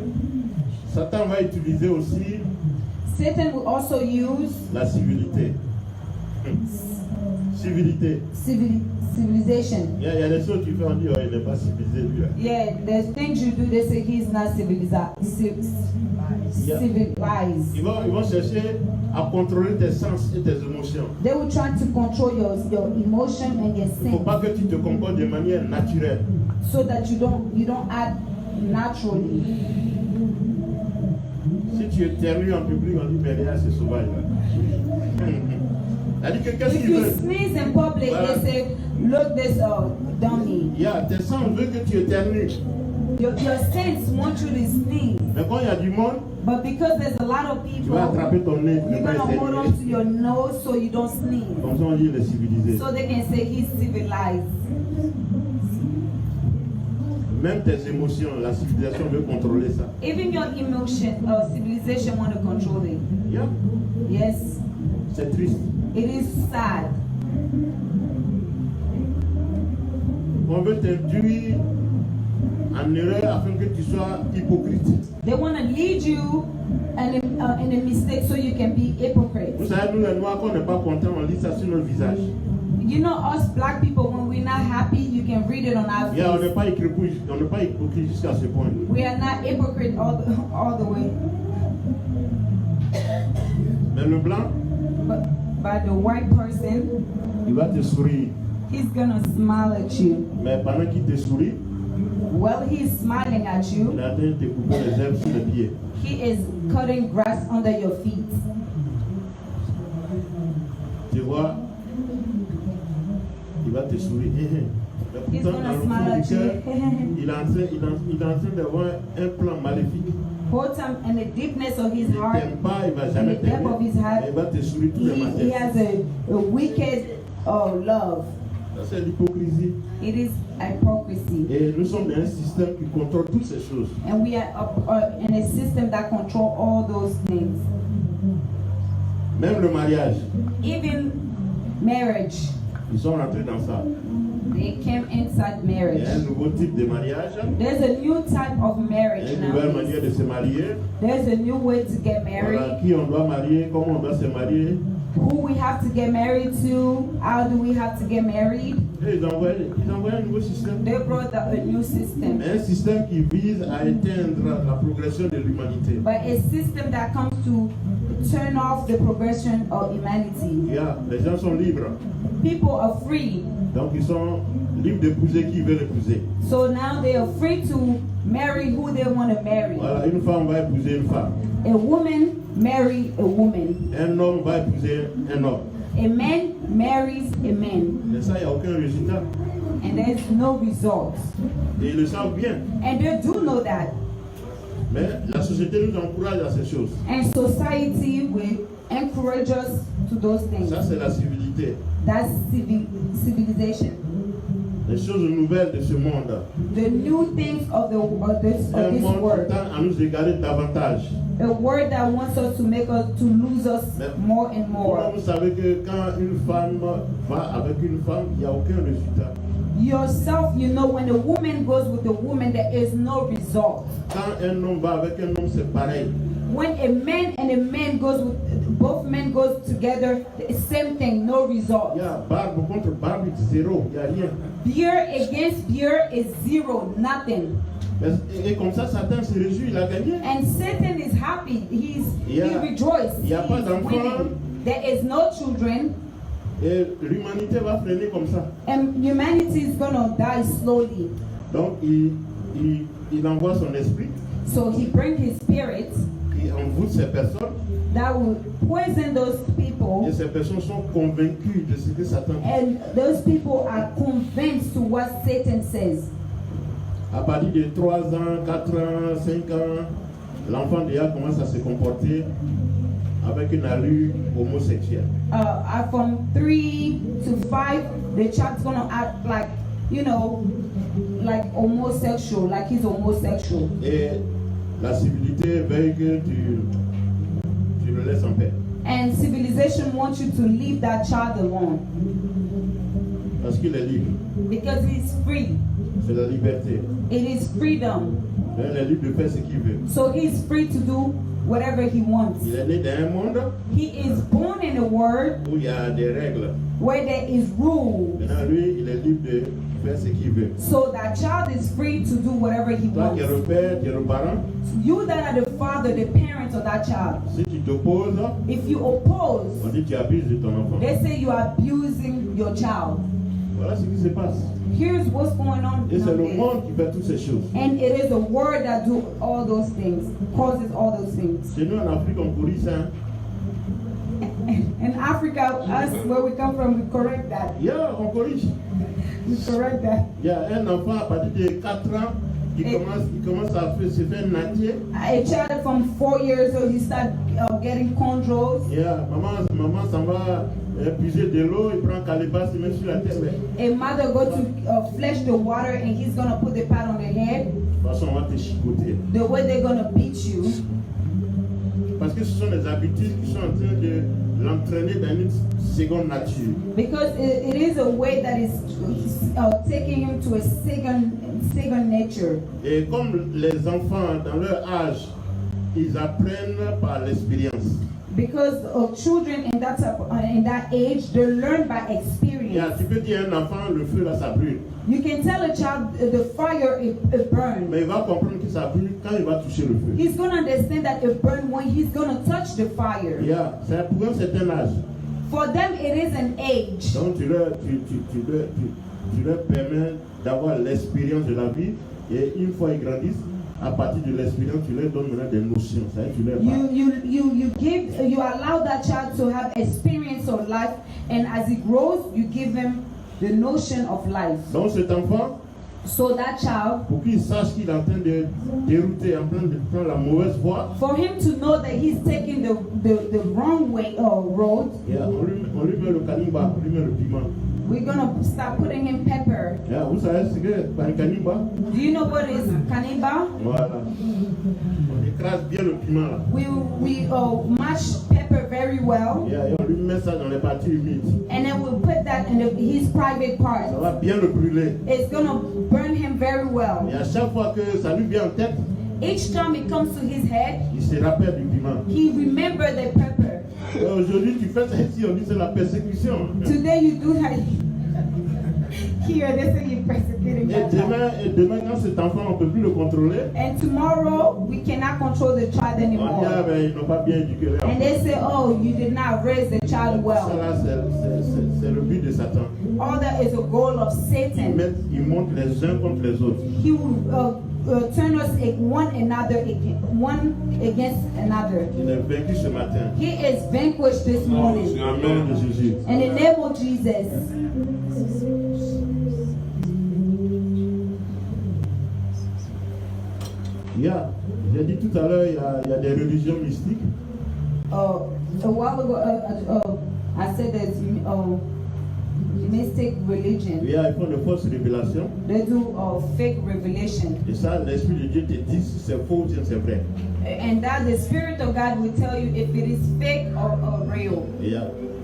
Satan va utiliser aussi Satan will also use la civilité. Civilité. civilization. Il y a des choses qui font dire oh, il n'est pas civilisé lui. Yeah, there's things you do, they say he's not civilized. Ils vont chercher à contrôler tes sens et tes émotions. They will try to control your emotion and your Il ne faut sin, pas que tu te comportes de manière naturelle. so that you don't act naturally. Si tu éternues en public, on dit mais regarde, c'est sauvage là. C'est-à-dire que qu'est-ce If qu'il you veut? sneeze in public, Voilà. they say, look this dummy. Tes sens veulent que tu éternues. Your sense wants you to sneeze, Mais quand il y a du monde, but because there's a lot of tu people, vas attraper ton nez. Tu ne you're vas pas gonna hold on to éternuer. your nose so you don't sneeze. Comme ça on dit il est civilisé. So they can say he's civilized. Même tes émotions, la civilisation veut contrôler ça. Even your emotion, civilization want to control it. Yeah. Yes, C'est triste. it is sad. On veut t'induire en erreur afin que tu sois hypocrite. They want to lead you in a mistake so you can be hypocrite. Vous savez, nous les noirs, quand on n'est pas content, on lit ça sur notre visage. You know, us black people, when we're not happy, you can read it on our Yeah, on n'est face. pas hypocrite jusqu'à ce point. We are not hypocrite all the way. Mais le blanc, But the white person, il va te sourire. he's gonna smile at you. Mais pendant qu'il te sourit, While he's smiling at il you, est en train de te couper les herbes sous les pieds. he is cutting grass under your feet. Tu vois, il va te sourire. Mais He's pourtant, dans gonna le smile fond at du cœur, you. il est en train d'avoir un plan maléfique. Whole time in the deepness of his Il ne heart, t'aime pas, il ne va in jamais the depth t'aimer. of his heart, Mais il va te sourire tous les he matins. has a wicked love. Ça, c'est l'hypocrisie. It is hypocrisy. Et nous sommes dans un système qui contrôle toutes ces choses. And we are in a system that control all those things. Même le mariage, Even marriage, ils sont rentrés dans ça. they came inside Il y marriage. a un nouveau type de mariage, There's a new type of il y marriage a une nouvelle now. manière de se marier. There's a new way to get Voilà, married. qui on doit marier, comment on doit se marier. Who we have to get married to? How do we have to get married? Et ils envoient un nouveau système. They brought a new system, Mais un système qui vise à éteindre la progression de l'humanité. but a system that comes to turn off the progression of humanity. Les gens sont libres. People are free, Donc ils sont libres d'épouser qui veulent épouser. so now they are free to marry who they want to marry. Voilà, une femme va épouser une femme. A woman marry a woman. Un homme va épouser un homme. A man marries a man, Mais ça, il n'y a aucun résultat. and there's no results. Et ils le savent bien. And they do know that. Mais la société nous encourage à ces choses. And society will encourage us to those things. Ça, c'est la civilité. That's civilization. Les choses nouvelles de ce monde. The new things of this Un monde qui world. tend à nous égarer davantage. A word that wants us to make us to lose us more and Comment more. vous savez que quand une femme va avec une femme, il n'y a aucun résultat. Yourself, you know, when a woman goes with a woman, there is no result. Quand un homme va avec un homme, c'est pareil. When a man and a man goes with, both men goes together, the same thing, no result. Il y a barbe contre barbe, zéro, il n'y a rien. Beer against beer is zero, nothing. Et comme ça, Satan se réjouit, il a gagné. And Satan is happy. He rejoices. Il y a pas He's d'enfant. winning. There is no children, Et l'humanité va freiner comme ça. and humanity is gonna die slowly. Donc, il il envoie son esprit So he brings his spirit qui envoûte ces personnes that will poison those people, et ces personnes sont convaincues de ce que Satan dit. and those people are convinced to what Satan says. À partir de 3 ans, 4 ans, 5 ans, l'enfant déjà commence à se comporter avec une allure homosexuelle. From 3 to 5, the child's gonna act like, like homosexual, like he's homosexual. Et la civilité veut que tu le laisses en paix. And civilization wants you to leave that child alone Parce qu'il est libre. because he's free. C'est la liberté. It is freedom. Il est libre de faire ce qu'il veut. So he's free to do whatever he wants. Il est né dans un monde He is born in a world où il y a des règles. where there is rules. Maintenant, lui, il est libre de faire ce qu'il veut. So that child is free to do whatever he Toi qui es le wants. père, qui es le parent, You that are the father, the parents of that child, si tu t'opposes, if you oppose, on dit que tu abuses de ton enfant. they say you are abusing your child. Voilà ce qui se passe. Here's what's going on Et c'est le nowadays. monde qui fait toutes ces choses. And it is the word that do all those things, causes all those things. Chez nous en Afrique, on corrige ça. Hein. In Africa, us where we come from, we correct that. Yeah, on corrige. We correct that. Il y a un enfant à partir de 4 ans qui commence à se faire natter. A child from 4 years old, he start getting chondros. Yeah, maman s'en va puiser de l'eau, il prend calebasse, il met sur la tête. Mais A mother go to fetch the water and he's gonna put the pad on the head. de toute façon, on va te chicoter. The way they're gonna beat you, Parce que ce sont des habitudes qui sont en train de l'entraîner dans une seconde nature. because it is a way that is taking him to a second nature. Et comme les enfants, dans leur âge, ils apprennent par l'expérience. Because of children in that age, they learn by Yeah, experience. tu peux dire à un enfant, le feu là, ça brûle. You can tell a child the fire it burns. Mais il va comprendre que ça brûle quand il va toucher le feu. He's gonna understand that it burns when he's gonna touch the fire. Yeah, c'est pour un certain âge. For them, it is an age. Donc tu leur permets d'avoir l'expérience de la vie. Et une fois ils grandissent, à partir de l'expérience, tu leur donnes maintenant des notions. C'est-à-dire tu leur parles. You allow that child to have experience of life, and as he grows, you give him the notion of life. Donc cet enfant, So that child, pour qu'il sache qu'il est en train de dérouter, en train de prendre la mauvaise voie, for him to know that he's taking the wrong way road, yeah, on lui met le canimba, on lui met le piment. we're gonna start putting him pepper. Yeah, vous savez ce que par le canimba? Do you know what is kaniba? Voilà. On écrase bien le piment là. We mash pepper very well, Yeah, et on lui met ça dans les parties humides. and then we'll put that in his private Ça part. va bien le brûler. It's gonna burn him very well. Et à chaque fois que ça lui vient en tête, Each time it comes to his head, il se rappelle du piment. he remember the pepper. Et aujourd'hui, tu fais ça ici, on dit c'est la persécution. Today you do that. Here they say you're persecuting that child. Et demain, quand cet enfant, on ne peut plus le contrôler, And tomorrow we cannot control the child on dit, ah, anymore. ben, ils n'ont pas bien éduqué leur And enfant. they say, oh, you did not raise the child Ça, well. là, c'est le but de Satan. All that is a goal of Satan. Il monte les uns contre les autres. He will turn us one against another. Il est vaincu ce matin. He is vanquished this morning. Au nom de Jésus. In the name of Jesus. J'ai dit tout à l'heure, il y a des religions mystiques. A while ago, I said that mystic religion, Ils font de fausses révélations. they do fake revelation. Et ça, l'Esprit de Dieu te dit si c'est faux ou si c'est vrai. And that the Spirit of God will tell you if it is fake or real.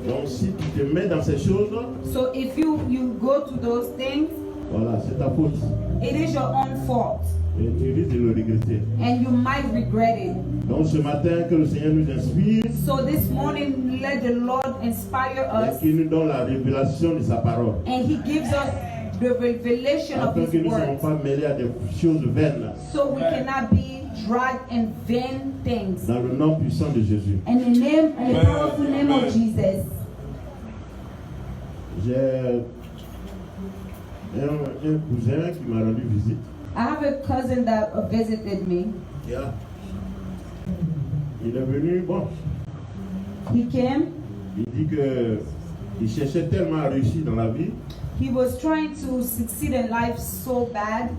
Donc si tu te mets dans ces choses, So if you go to those things, voilà, c'est ta faute. it is your own fault. Et tu risques de le regretter. And you might regret it. Donc ce matin, que le Seigneur nous inspire So this morning, let the Lord inspire et us, qu'il nous donne la révélation de sa parole. and He gives us the revelation of Afin que His nous ne soyons word. pas mêlés à des choses vaines. So we cannot be dragged in vain things. Dans le nom puissant de Jésus. In the powerful name of Jesus. J'ai un cousin qui m'a rendu visite. I have a cousin that visited me. Yeah. Il est venu, bon. He came. Il dit que il cherchait tellement à réussir dans la vie. He was trying to succeed in life so bad.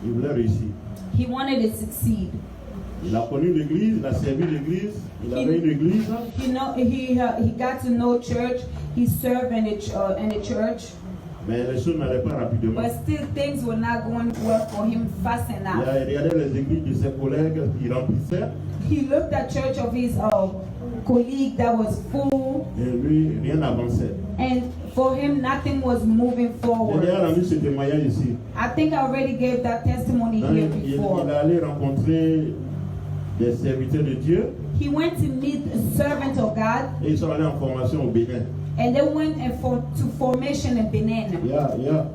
Il voulait réussir. He wanted to succeed. Il a connu l'église, il a servi l'église, il avait une église. He got to know church. He served in the church. Mais les choses n'allaient pas rapidement. But still, things were not going well for him fast enough. Il regardait les églises de ses collègues qui remplissaient. He looked at church of his colleague that was full. Et lui, rien n'avançait. And for him, nothing was moving J'ai forward. déjà rendu ce témoignage ici. I think I already gave that testimony here before. Il est allé rencontrer des serviteurs de Dieu. He went to meet a servant of God. Et ils sont allés en formation au Bénin. And they went to formation in Benin. Yeah.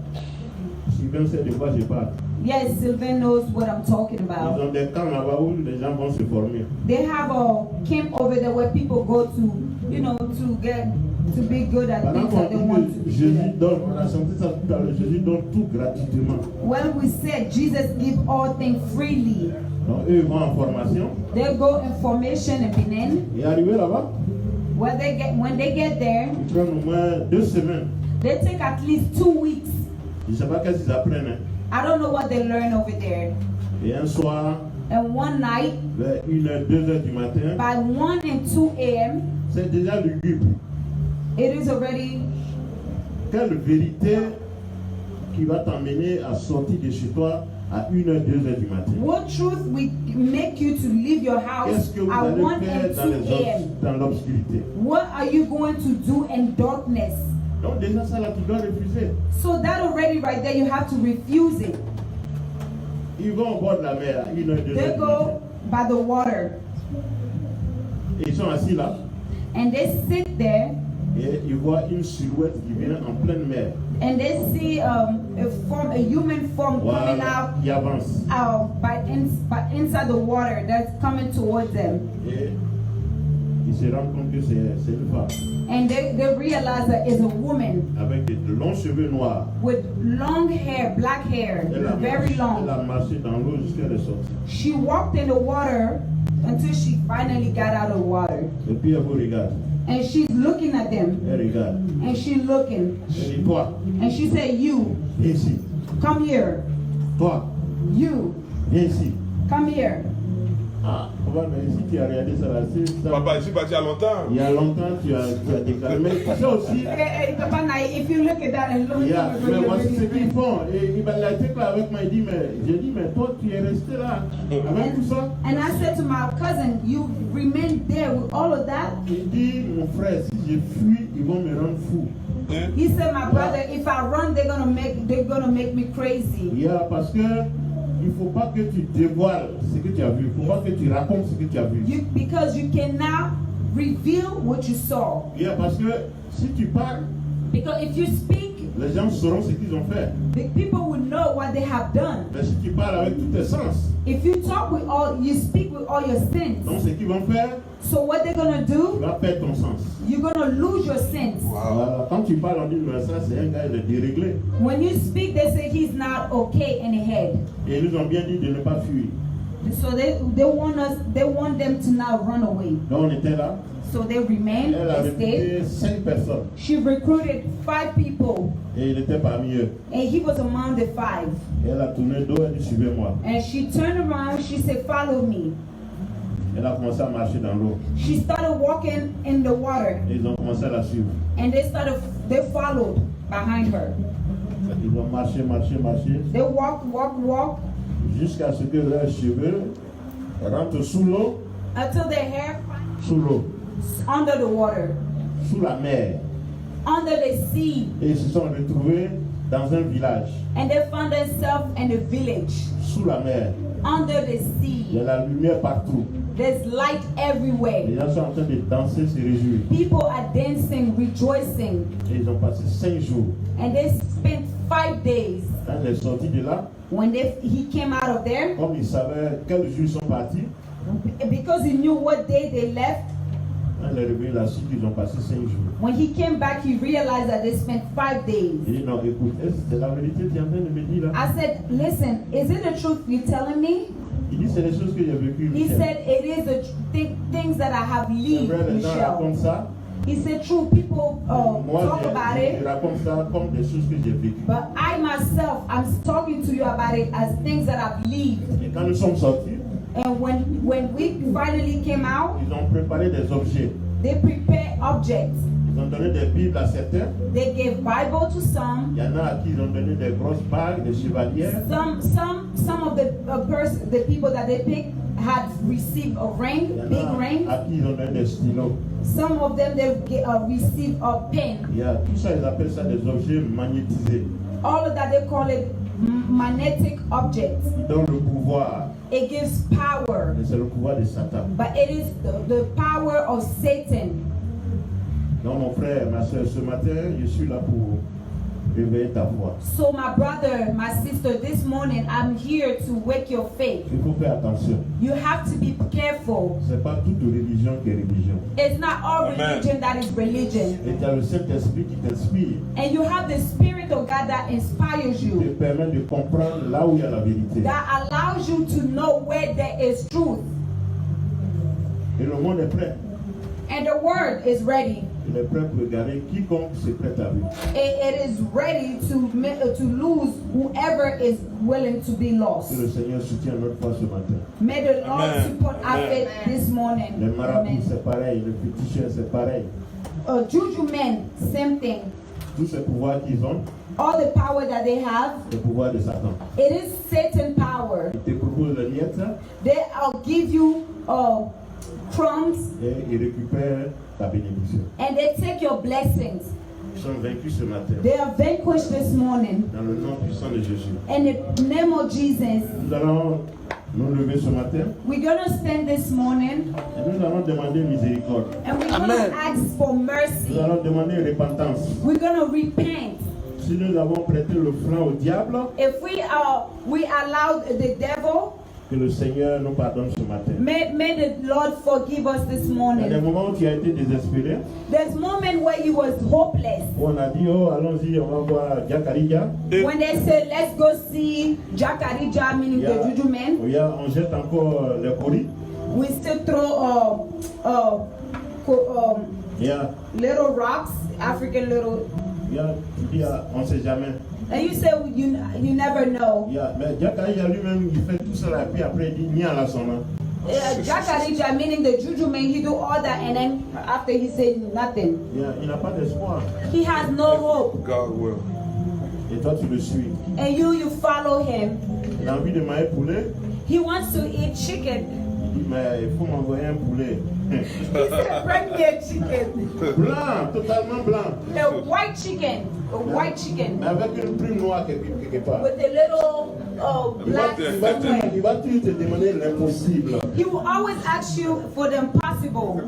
Sylvain sait de quoi je parle. Yes, Sylvain knows what I'm talking Ils about. ont des camps là-bas où les gens vont se former. They have a camp over there where people go to, to be good at Pendant things that they qu'on want dit to que do. Jésus donne, on a senti ça tout à l'heure, Jésus donne tout gratuitement. When we said Jesus give all things freely, Donc eux ils vont en formation. they go in formation in Benin. Et arrivé là-bas, When they get there, ils prennent au moins 2 semaines. they take at least 2 weeks. Je ne sais pas qu'est-ce qu'ils apprennent. Hein. I don't know what they learn over there. Et un soir, And one night, vers 1h, 2h du matin, by 1 and 2 a.m., c'est déjà lugubre. it is already. Quelle vérité qui va t'emmener à sortir de chez toi à 1h, 2h du matin? What truth will make you to leave your house Qu'est-ce que vous at allez 1 faire and 2 a.m.? dans l'obscurité? What are you going to do in darkness? Donc déjà ça là, tu dois refuser. So that already right there, you have to refuse it. Ils vont au bord de la mer à 1h, 2h They du matin. go by the water Et ils sont assis là and they sit there et ils voient une silhouette qui vient en pleine mer. and they see a human form coming Voilà, qui avance. out by inside the water that's coming towards them. Et ils se rendent compte que c'est une femme And they realize that it's a woman avec de longs cheveux noirs. with long hair, black hair, very Elle long. a marché dans l'eau jusqu'à elle est sortie. She walked in the water until she finally got out of the water. Et puis elle vous regarde. And she's looking at them. Elle regarde. And she's looking. Elle dit toi, And she said, you, viens ici. come here. Toi, You, viens ici. come here. Ah, papa, mais ici tu as regardé ça là. Ça, Papa, je suis parti il y a longtemps. il y a longtemps tu as déclaré. Mais ça aussi, Papa, now, if you look at that and look mais voici ce qu'ils font. Et il a été clair avec moi. Il dit, j'ai dit, mais toi tu es resté là avec tout ça. And I said to my cousin, you remain there with all of that? Il dit, mon frère, si je fuis, ils vont me rendre fou. Hein? He said, my brother, if I run, they're gonna make me crazy. Yeah, parce que il faut pas que tu dévoiles ce que tu as vu. Il faut pas que tu racontes ce que tu as vu. Because you cannot reveal what you saw. Yeah, parce que si tu parles, Because if you speak, les gens sauront ce qu'ils ont fait. the people will know what they have done. Mais si tu parles avec tous tes sens, If you talk with you speak with all your sins. donc ce qu'ils vont faire, So what they're gonna tu do, vas perdre ton sens. you're gonna lose your sense. Voilà. Quand tu parles, on dit, mais ça c'est un gars il est déréglé. When you speak, they say he's not okay in the head. Et ils nous ont bien dit de ne pas fuir. So they want them to not run away. Donc on était là. So they remained, Elle a they stayed. recruté 5 personnes. She recruited 5 people, Et il était parmi eux. and he was among the 5. Et elle a tourné le dos, elle dit, suivez-moi. And she turned around, she said, follow me. Elle a commencé à marcher dans l'eau. She started walking in the water, Et ils ont commencé à la suivre. and they followed behind her. Ils ont marché. They walked, Jusqu'à ce que leurs cheveux rentrent sous l'eau, until their hair sous l'eau, under the water, sous la mer. under the sea, Et ils se sont retrouvés dans un village, and they found themselves in a village, sous la mer. under the Il y a sea. la lumière partout. There's light Les everywhere. gens sont en train de danser, se réjouir. People are dancing, rejoicing, Et ils ont passé 5 jours. and they spent 5 days. Quand il est sorti de là, When he came out of there, comme ils savaient quel jour ils sont partis, because he knew what day they left, Il est revenu là-dessus qu'ils ont passé 5 jours. When he came back, he realized that they spent 5 days. Il dit non, écoute, est-ce que c'est la vérité que tu es en train de me dire là? I said, listen, is it the truth you're telling me? Il dit c'est les choses que j'ai vécues. He Michel. said, it is the things that I have C'est lived, vrai, les gens Michelle. racontent ça. He said, true, people Moi, talk about je it, raconte ça comme des choses que j'ai vécues. but I myself, I'm talking to you about it as things that I've lived. Et quand nous sommes sortis, And when we finally came out, ils ont préparé des objets. they prepared objects. Ils ont donné des Bibles à certains. They gave Bible to some. Il y en a à qui ils ont donné des grosses bagues, des chevalières. Some of the people that they picked had received a Il ring, y en big a ring. à qui ils ont donné des stylos. Some of them they received a pen. Il y a tout ça, ils appellent ça des objets magnétisés. All of that they call it magnetic objects. Ils donnent le pouvoir. It gives power, Et c'est le pouvoir de Satan. but it is the power of Satan. Donc mon frère, ma soeur, ce matin, je suis là pour réveiller ta foi. So my brother, my sister, this morning I'm here to wake your faith. Il faut faire attention. You have to be careful. Ce n'est pas toute religion qui est religion. It's not all Amen. religion that is religion. Et tu as le Saint-Esprit qui t'inspire. And you have the Spirit of God that inspires Qui te you, permet de comprendre là où il y a la vérité. that allows you to know where there is truth. Et le monde est prêt. And the word is ready. Il est prêt pour regarder quiconque se prête à lui. It is ready to lose whoever is willing to be Que lost. le Seigneur soutienne notre foi ce matin. May the Lord Amen. support our Amen. faith this morning. Les marabouts, Amen. c'est pareil. Le féticheur, c'est pareil. Juju men, same thing. Tous ces pouvoirs qu'ils ont, All the power that they have, le pouvoir de Satan. it is Satan power. Il te propose les miettes They'll give you crumbs et il récupère ta bénédiction. and they take your blessings. Ils sont vaincus ce matin. They are vanquished this morning. Dans le nom puissant de Jésus. In the name of Jesus, Nous allons nous lever ce matin we're going to stand this morning et nous allons demander miséricorde. and we're going Amen. to ask for Nous mercy. allons demander repentance. We're going to repent. Si nous avons prêté le flanc au diable, If we allowed the devil, que le Seigneur nous pardonne ce matin. may the Lord forgive us this Il y a des morning. moments où tu as été désespéré, There's moment where you was hopeless. où on a dit, oh, allons-y, on va voir Diakariga. When they say, let's go see Jakarija, meaning the Juju men, On jette encore les coris. we still throw Il y a, little rocks, African little, tu dis, on ne sait jamais. and you say you never know. Mais Diakariga lui-même, il fait tout ça là, puis après il dit, ni à la sonne. Jakarija, meaning the Juju man, he do all that, and then after he said nothing. Il n'a pas d'espoir. He has no hope, God will. Et toi, tu le suis. and you follow him. Il a envie de manger poulet. He wants to eat chicken. Il dit, mais il faut m'envoyer un poulet. He said, bring me a chicken, Blanc, totalement blanc. a white chicken, Mais avec une plume noire quelque part. with a little black Il va somewhere. toujours te demander l'impossible. He will always ask you for the impossible,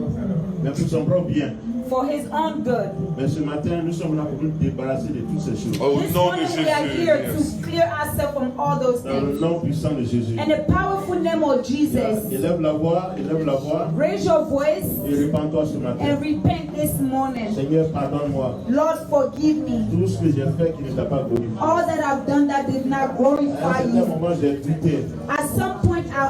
Mais pour son propre bien. for his own good. Mais ce matin, nous sommes là pour nous débarrasser de toutes ces choses. Au This nom de morning we are Jésus. here Yes. to clear ourselves from all those Dans le things. nom puissant de Jésus. In the powerful name of Jesus, Élève la voix, élève la voix raise your voice et répands-toi ce matin. and repent this morning. Seigneur, pardonne-moi. Lord, forgive me. Tout ce que j'ai fait qui ne t'a pas glorifié. All that I've done that did not À un glorify certain you. moment, j'ai douté At some point, I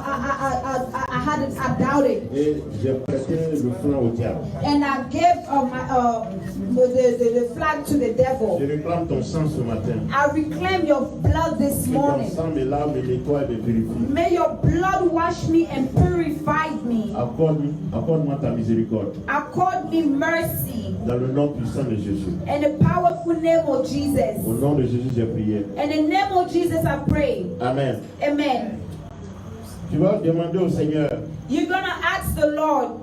doubted, et j'ai prêté le flanc au diable. and I gave the flag to the Je devil. réclame ton sang ce matin. I reclaim your blood this Que ton morning. sang me lave, me nettoie et me purifie. May your blood wash me and purify me. Accorde-moi ta miséricorde. Accord me mercy. Dans le nom puissant de Jésus. In the powerful name of Jesus. Au nom de Jésus, j'ai prié. In the name of Jesus, I pray. Amen. Amen. Tu vas demander au Seigneur You're going to ask the Lord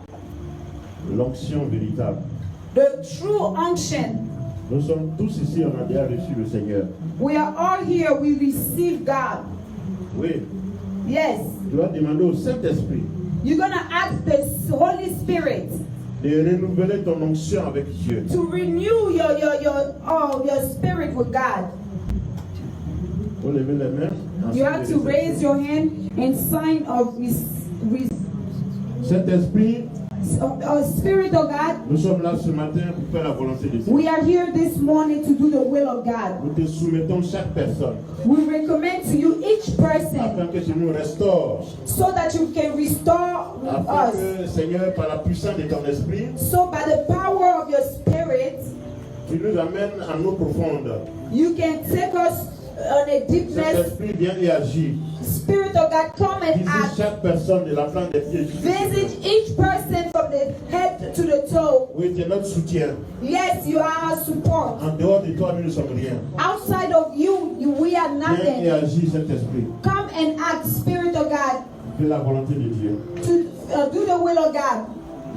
l'onction véritable. the true unction. Nous sommes tous ici, on a déjà reçu le Seigneur. We are all here. We receive God. Oui. Yes. Tu vas demander au Saint-Esprit You're going to ask the Holy Spirit de renouveler ton onction avec Dieu. to renew your spirit with God. Vous levez les mains. You have to raise your hand in sign of Saint-Esprit, Spirit of God, nous sommes là ce matin pour faire la volonté de Dieu. we are here this morning to do the will of God. Nous te soumettons chaque personne We recommend to you each person afin que tu nous restaures, so that you can restore afin us. que, Seigneur, par la puissance de ton esprit, So by the power of your Spirit, tu nous amènes en eau profonde. you can take us on a deep Cet nest. esprit vient et agit. Spirit of God, come and Visite act. chaque personne de la plante des pieds. Visit each person from the head to the toe. Oui, tu es notre soutien. Yes, you are our support. En dehors de toi, nous ne sommes rien. Outside of you, we are Viens et nothing. agis, cet esprit. Come and act, Spirit of God, Fais la volonté de Dieu. to do the will of God.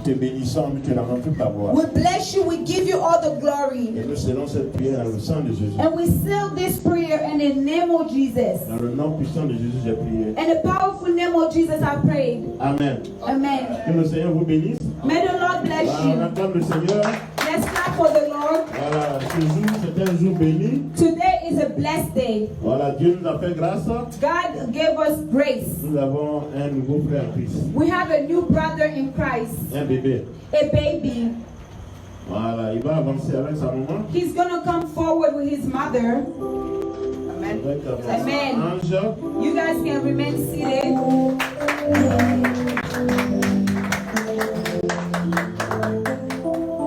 Nous te bénissons, nous te rendons toute la gloire. We bless you, we give you all the glory. Et nous scellons cette prière dans le sang de Jésus. And we seal this prayer in the name of Jesus. Dans le nom puissant de Jésus, j'ai prié. In the powerful name of Jesus, I prayed. Amen. Amen. Que le Seigneur vous bénisse. May the Lord bless Voilà, on you. acclame le Seigneur. Let's clap for the Lord. Voilà, ce jour, c'est un jour béni. Today is a blessed day. Voilà, Dieu nous a fait grâce. God gave us grace. Nous avons un nouveau frère en Christ. We have a new brother in Christ, Un bébé. a baby. Voilà, il va avancer avec sa maman. He's gonna come forward with his mother. Amen. Avec Amen. Ange. You guys can remain seated.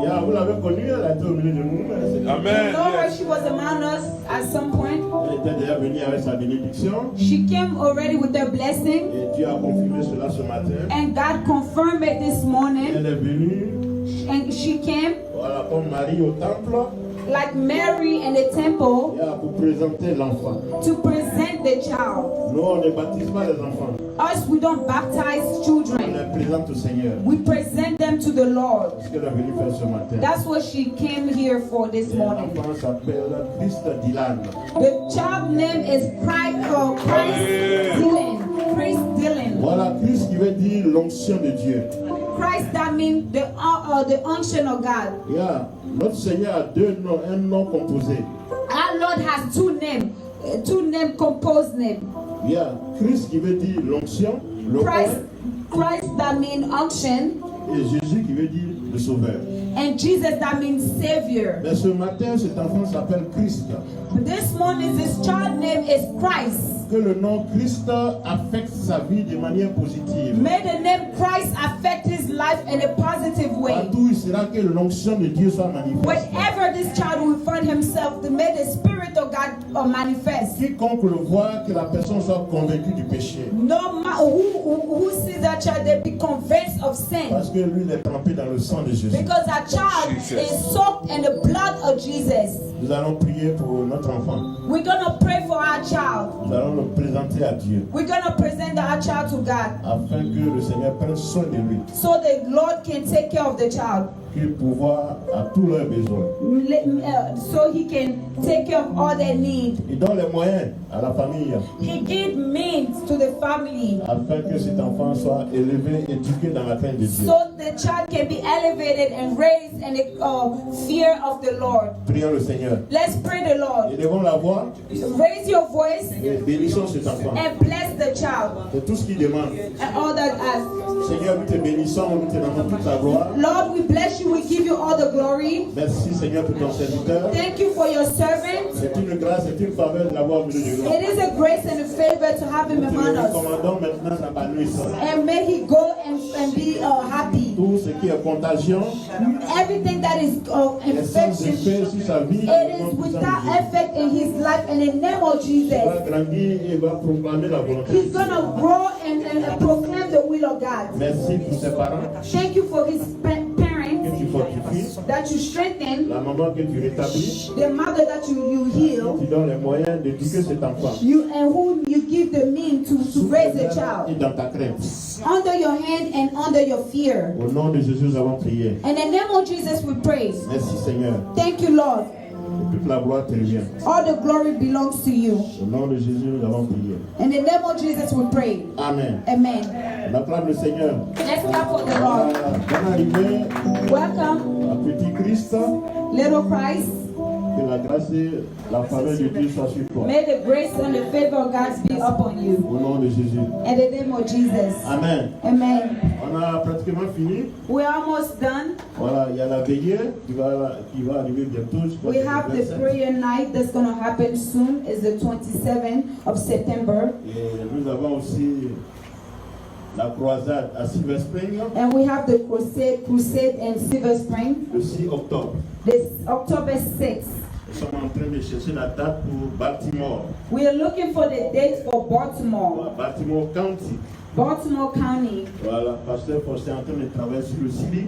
Yeah, vous l'avez connue, elle a été au milieu de nous. Elle Amen. Laura, Yes. she was among us at some point. était déjà venue avec sa bénédiction. She came already with her blessing, Et Dieu a confirmé cela ce matin. and God confirmed it this morning. Elle est venue, And she came voilà, comme Marie au temple, like Mary in the temple et pour présenter l'enfant. to present the child. Nous, on ne baptise pas les enfants. Us, we don't baptize On children. les présente au Seigneur. We present them to the Lord. C'est ce qu'elle est venue faire ce matin. That's what she came here for this Et morning. l'enfant s'appelle Christ Dylan. The child name is Christ Dylan. Christ Dylan. Voilà, Christ qui veut dire l'onction de Dieu. Christ, that means the unction of God. Yeah. Notre Seigneur a deux noms, un nom composé. Our Lord has two name composed name. Yeah. Christ qui veut dire l'onction, le Christ, roi, Christ that means unction, et Jésus qui veut dire le sauveur. and Jesus that means Savior. Mais ce matin, cet enfant s'appelle Christ. But this morning, this child name is Christ. Que le nom Christ affecte sa vie de manière positive. May the name Christ affect his life in a positive way. Partout il sera que l'onction de Dieu soit manifeste. Wherever this child will find himself, may the Spirit of God manifest. Quiconque le voit, que la personne soit convaincue du péché. No matter who sees that child, they be convinced of sin. Parce que lui, il est trempé dans le sang de Jésus. Because that child Jesus. is soaked in the blood of Jesus. Nous allons prier pour notre enfant. We're gonna pray for our child. Nous allons le présenter à Dieu. We're gonna present our child to God Afin que le Seigneur prenne soin de lui. so the Lord can take care of the child. Qu'il pourvoie à tous leurs besoins. So he can take care of all their needs. Il donne les moyens à la famille. He gives means to the family Afin que cet enfant soit élevé, éduqué dans la crainte de Dieu. so the child can be elevated and raised in the fear of the Lord. Prions le Seigneur. Let's pray the Lord. Élevons la voix Raise your voice et bénissons cet enfant. and bless the child C'est tout ce qu'il demande. and all that asks. Seigneur, nous te bénissons, nous te rendons toute la gloire. Lord, we bless you. We give you all the glory. Merci Seigneur pour ton serviteur. Thank you for your servant. C'est une grâce, c'est une faveur de l'avoir au milieu de nous. It is a grace and a favor to have him Nous te among le us. recommandons maintenant s'épanouissant. And may he go and be happy. Tout ce qui est contagion, Everything that is est sans infection, effet sur sa vie. it is without effect in his life. In the name of Il Jesus, va grandir et va proclamer la volonté. he's gonna grow and proclaim the will of God. Merci pour ses parents Thank you for his parents que tu fortifies, that you strengthen, la maman que tu rétablis, the mother that you heal, tu donnes les moyens d'éduquer cet enfant. and whom you give the means to raise a Et child dans ta crainte. under your hand and under your fear. Au nom de Jésus, nous avons prié. In the name of Jesus, we praise. Merci Seigneur. Thank you, Lord. Et toute la gloire te revient. All the glory belongs to you. Au nom de Jésus, nous avons prié. In the name of Jesus, we pray. Amen. Amen. On acclame le Seigneur. Let's clap for the Voilà. Lord. Bonne arrivée Welcome, à petit Christ. little Christ. Que la grâce et la faveur de Dieu soient sur toi. May the grace and the favor of God be upon you. Au nom de Jésus. In the name of Jesus. Amen. Amen. On a pratiquement fini. We're almost done. Voilà, il y a la veillée qui va arriver bientôt. We have the prayer night that's going to happen soon. It's the 27th of September. Et nous avons aussi la croisade à Silver Spring And we have the crusade in Silver Spring. le 6 octobre. This October 6th. Nous sommes en train de chercher la date pour Baltimore. We are looking for the date for Baltimore. Baltimore County. Baltimore County. Voilà, Pasteur Faustin est en train de travailler sur le city.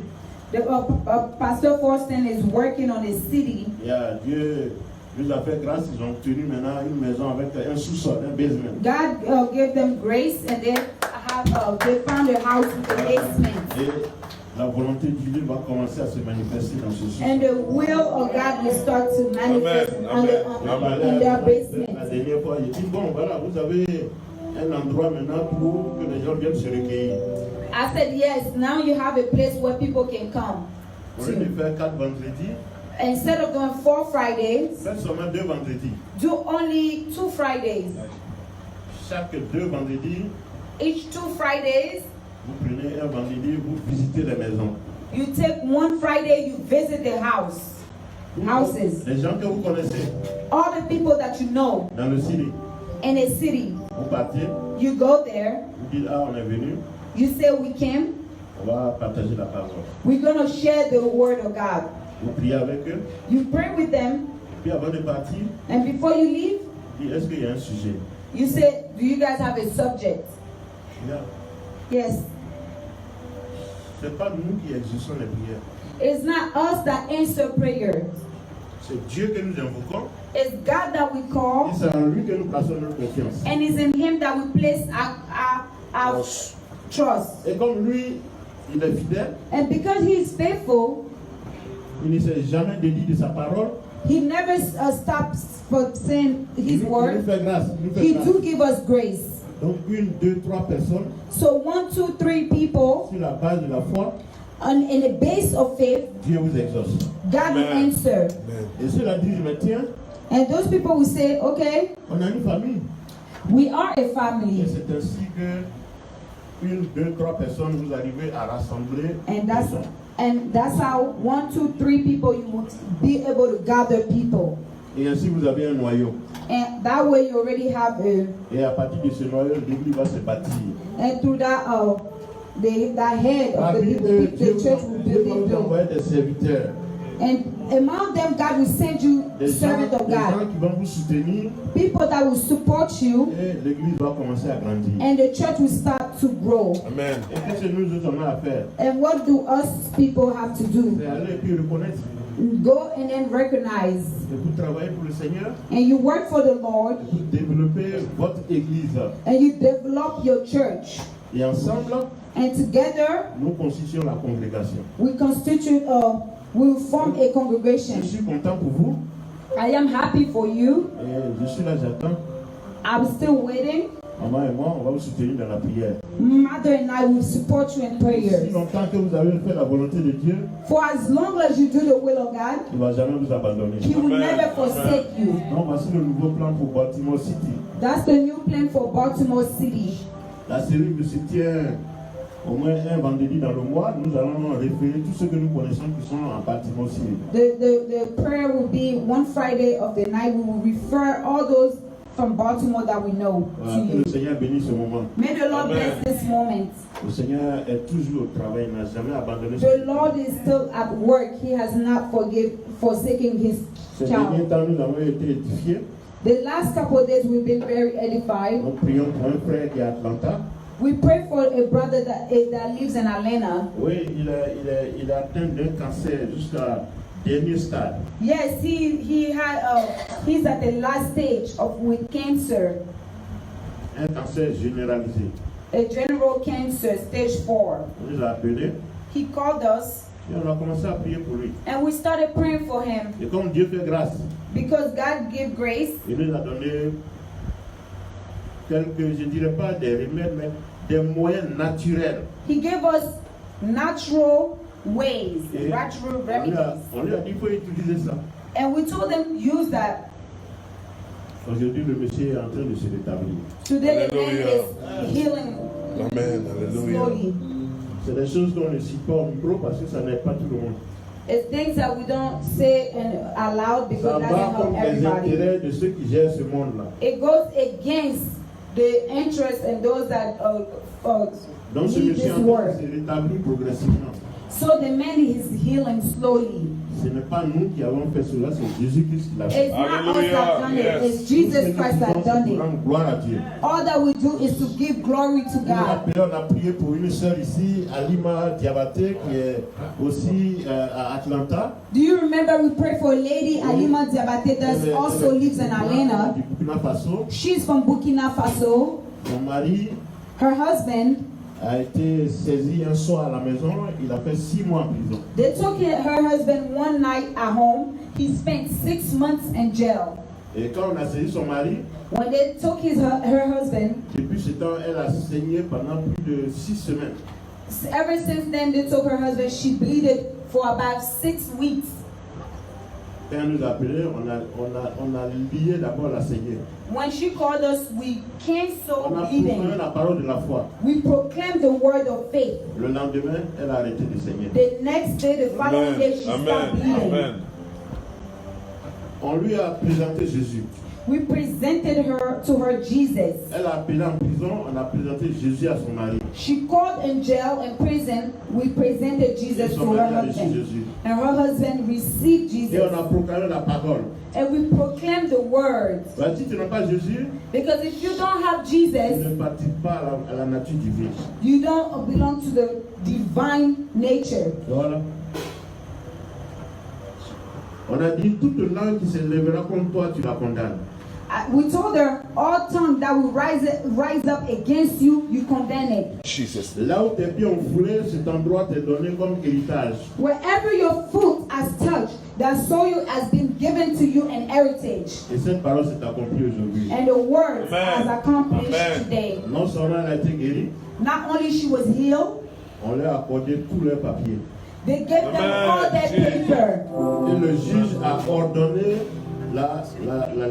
Pastor Forston is working on the city. Dieu nous a fait grâce, ils ont obtenu maintenant une maison avec un sous-sol, un basement. God gave them grace and they found a house with a basement. Et la volonté de Dieu va commencer à se manifester dans ce sous-sol. And the will of God will start to manifest in their basement. La dernière fois, il dit, bon voilà, vous avez un endroit maintenant pour que les gens viennent se recueillir. I said, yes, now you have a place where people can come. Au lieu de faire 4 vendredis, instead of doing 4 Fridays, faites seulement 2 vendredis. do only 2 Fridays. Chaque 2 vendredis, Each 2 Fridays, vous prenez un vendredi, vous visitez les maisons. you take 1 Friday, you visit the houses. Les gens que vous connaissez All the people that you know dans le city, in a city, vous partez, you go there, vous dites, on est venu, you say we came, on va partager la parole. we're going to share the word of God. Vous priez avec eux, You pray with them, puis avant de partir, and before you leave, vous dites, est-ce qu'il y a un sujet? you say, do you guys have a subject? Yeah. Yes. Ce n'est pas nous qui exaucons les prières. It's not us that answer prayers. C'est Dieu que nous invoquons. It's God that we Et call, c'est en lui que nous plaçons notre confiance. and it's in Him that we place our trust. Et comme lui, il est fidèle, And because He is faithful, il ne s'est jamais dédié de sa parole. He never stops for saying His Il nous word. fait grâce. Il nous fait He grâce. do give us grace. Donc 1, 2, 3 personnes So 1, 2, 3 people, sur la base de la foi, in the base of faith, Dieu vous exauce. God will answer. Et ceux-là disent, mais tiens, And those people will say, okay, on a une famille. we are a Et family. c'est ainsi que 1, 2, 3 personnes, vous arrivez à rassembler. And that's how 1, 2, 3 people you would be able to gather people. Et ainsi vous avez un noyau. And that way you already have Et à partir de ce noyau, l'église va se bâtir. and through that that head of Parmi eux, the Dieu church will va be vous built. envoyer des serviteurs. And among them, God will send you Des gens servants of God, qui vont vous soutenir. people that will support you, Et l'église va commencer à grandir. and the church will start to grow. Amen. Et qu'est-ce que nous autres on a à faire? And what do us people have to do? C'est aller et puis reconnaître. Go and then recognize. Et vous travaillez pour le Seigneur. And you work for the Lord, Et vous développez votre église. and you develop your church. Et ensemble, And together, nous constituons la congrégation. we will form a Je congregation. suis content pour vous. I am happy for you. Et je suis là, j'attends. I'm still waiting. Maman et moi, on va vous soutenir dans la prière. Mother and I will support you in Si prayers. longtemps que vous avez fait la volonté de Dieu, For as long as you do the will of God, il ne va jamais vous abandonner. He will never forsake you. Donc voici le nouveau plan pour Baltimore City. That's the new plan for Baltimore City. La série se tient au moins un vendredi dans le mois. Nous allons référer tous ceux que nous connaissons qui sont en Baltimore City. The prayer will be 1 Friday of the night. We will refer all those from Baltimore that we know Voilà, to que you. le Seigneur bénisse ce moment. May the Lord bless this moment. Le Seigneur est toujours au travail, il n'a jamais abandonné son The Lord is still at work. He has not forsaken His Ces derniers child. temps, nous avons été édifiés. The last couple of days we've been very edified. Nous prions pour un frère qui est à Atlanta. We pray for a brother that lives in Atlanta. Oui, il est atteint d'un cancer jusqu'à dernier stade. Yes, he's at the last stage with cancer, Un cancer généralisé. a general cancer, stage 4. On nous a appelés He called us et on a commencé à prier pour lui. and we started praying for him Et comme Dieu fait grâce, because God gave grace. il nous a donné quelques, je ne dirais pas des remèdes, mais des moyens naturels. He gave us natural ways, Et natural on lui remedies. a dit qu'il faut utiliser ça. And we told them use that. Aujourd'hui, le monsieur est en train de se rétablir. Today the man is healing Amen. Hallelujah. slowly. C'est des choses qu'on ne cite pas au micro parce que ça n'aide pas tout le monde. It's things that we don't say and aloud Ça because that va doesn't contre help les everybody. intérêts de ceux qui gèrent ce monde-là. It goes against the interest and those that Donc ce need monsieur this en train word. de se rétablir progressivement. So the man is healing slowly. Ce n'est pas nous qui avons fait cela, c'est Jésus-Christ qui l'a fait. It's not us Hallelujah, that done yes. it, it's Jesus Christ that done it. Rendre gloire à Dieu. All that we do is to give glory to God. On a prié pour une sœur ici, Alima Diabaté, qui est aussi à Atlanta. Do you remember we prayed for a lady, Alima Diabate, that also lives in Atlanta? Du Burkina Faso. She's from Burkina Faso. Son mari Her husband, a été saisi un soir à la maison. Il a fait 6 mois en prison. they took her husband one night at home. He spent 6 months in jail. Et quand on a saisi son mari, When they took her husband, depuis ce temps, elle a saigné pendant plus de 6 semaines. ever since then they took her husband, she bleeded for about 6 weeks. Quand elle nous a appelé, on a lié d'abord la saignée. When she called us, we canceled On a proclamé bleeding. la parole de la foi. We proclaimed the word of faith. Le lendemain, elle a arrêté de saigner. The next day, the following day, she stopped Amen. bleeding. Amen. On lui a présenté Jésus. We presented her to her Jesus. Elle a appelé en prison, on a présenté Jésus à son mari. She called in jail and prison. We presented Et Jesus son to her mari a reçu husband. Jésus. And her husband received Et Jesus. on a proclamé la parole. And we proclaimed the word. Bah, si tu n'as pas Jésus, Because if you don't have tu Jesus, ne participes pas à la nature divine. you don't belong to the divine nature. Voilà. On a dit toute langue qui se lèvera contre toi, tu la condamnes. We told her, all tongue that will rise up against you, you condemn it. Jesus. Là où tes pieds ont foulé, cet endroit t'est donné comme héritage. Wherever your foot has touched, that soil has been given to you an heritage. Et cette parole s'est accomplie aujourd'hui. And the word Amen. has accomplished Amen. today. Non seulement elle a été guérie, Not only she was healed, on leur a accordé tous leurs papiers. they gave them Amen. all their paper. Et le juge a ordonné la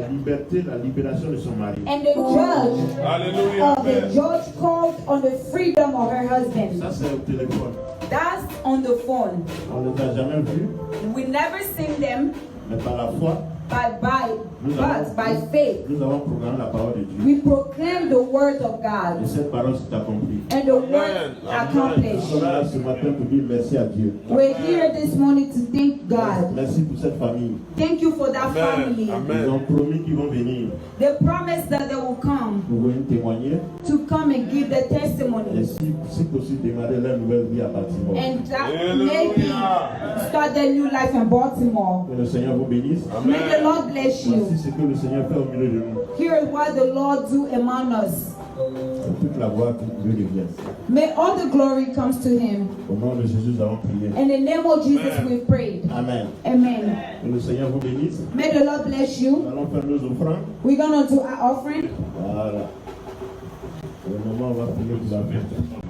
liberté, la libération de son mari. And the judge, Hallelujah. the Amen. judge called on the freedom of her husband. Ça, c'est au téléphone. That's on the phone. On ne les a jamais vus, We never seen them mais par la foi, but by faith. nous avons proclamé la parole de Dieu. We proclaim the word of Et God. cette parole s'est accomplie. And the word Amen. Nous accomplished. sommes là ce matin pour dire merci à Dieu. We're here this morning to thank God. Merci pour cette famille. Thank you for that Amen. family. Amen. Ils ont promis qu'ils vont venir They promised that they will come pour venir témoigner to come and give their et testimony. si possible démarrer leur nouvelle vie à Baltimore. And that Hallelujah. maybe start their new life in Baltimore. Que le Seigneur vous bénisse. May the Lord bless Voici you. ce que le Seigneur fait au milieu de nous. Here is what the Lord do among us. Que toute la gloire lui revienne. May all the glory comes to him. Au nom de Jésus, nous avons prié. In the name of Jesus Amen. we prayed. Amen. Amen. Que le Seigneur vous bénisse. May the Lord bless Nous you. allons faire nos offrandes. We're gonna do our offering. Voilà. Pour le moment, on va prier pour la fête.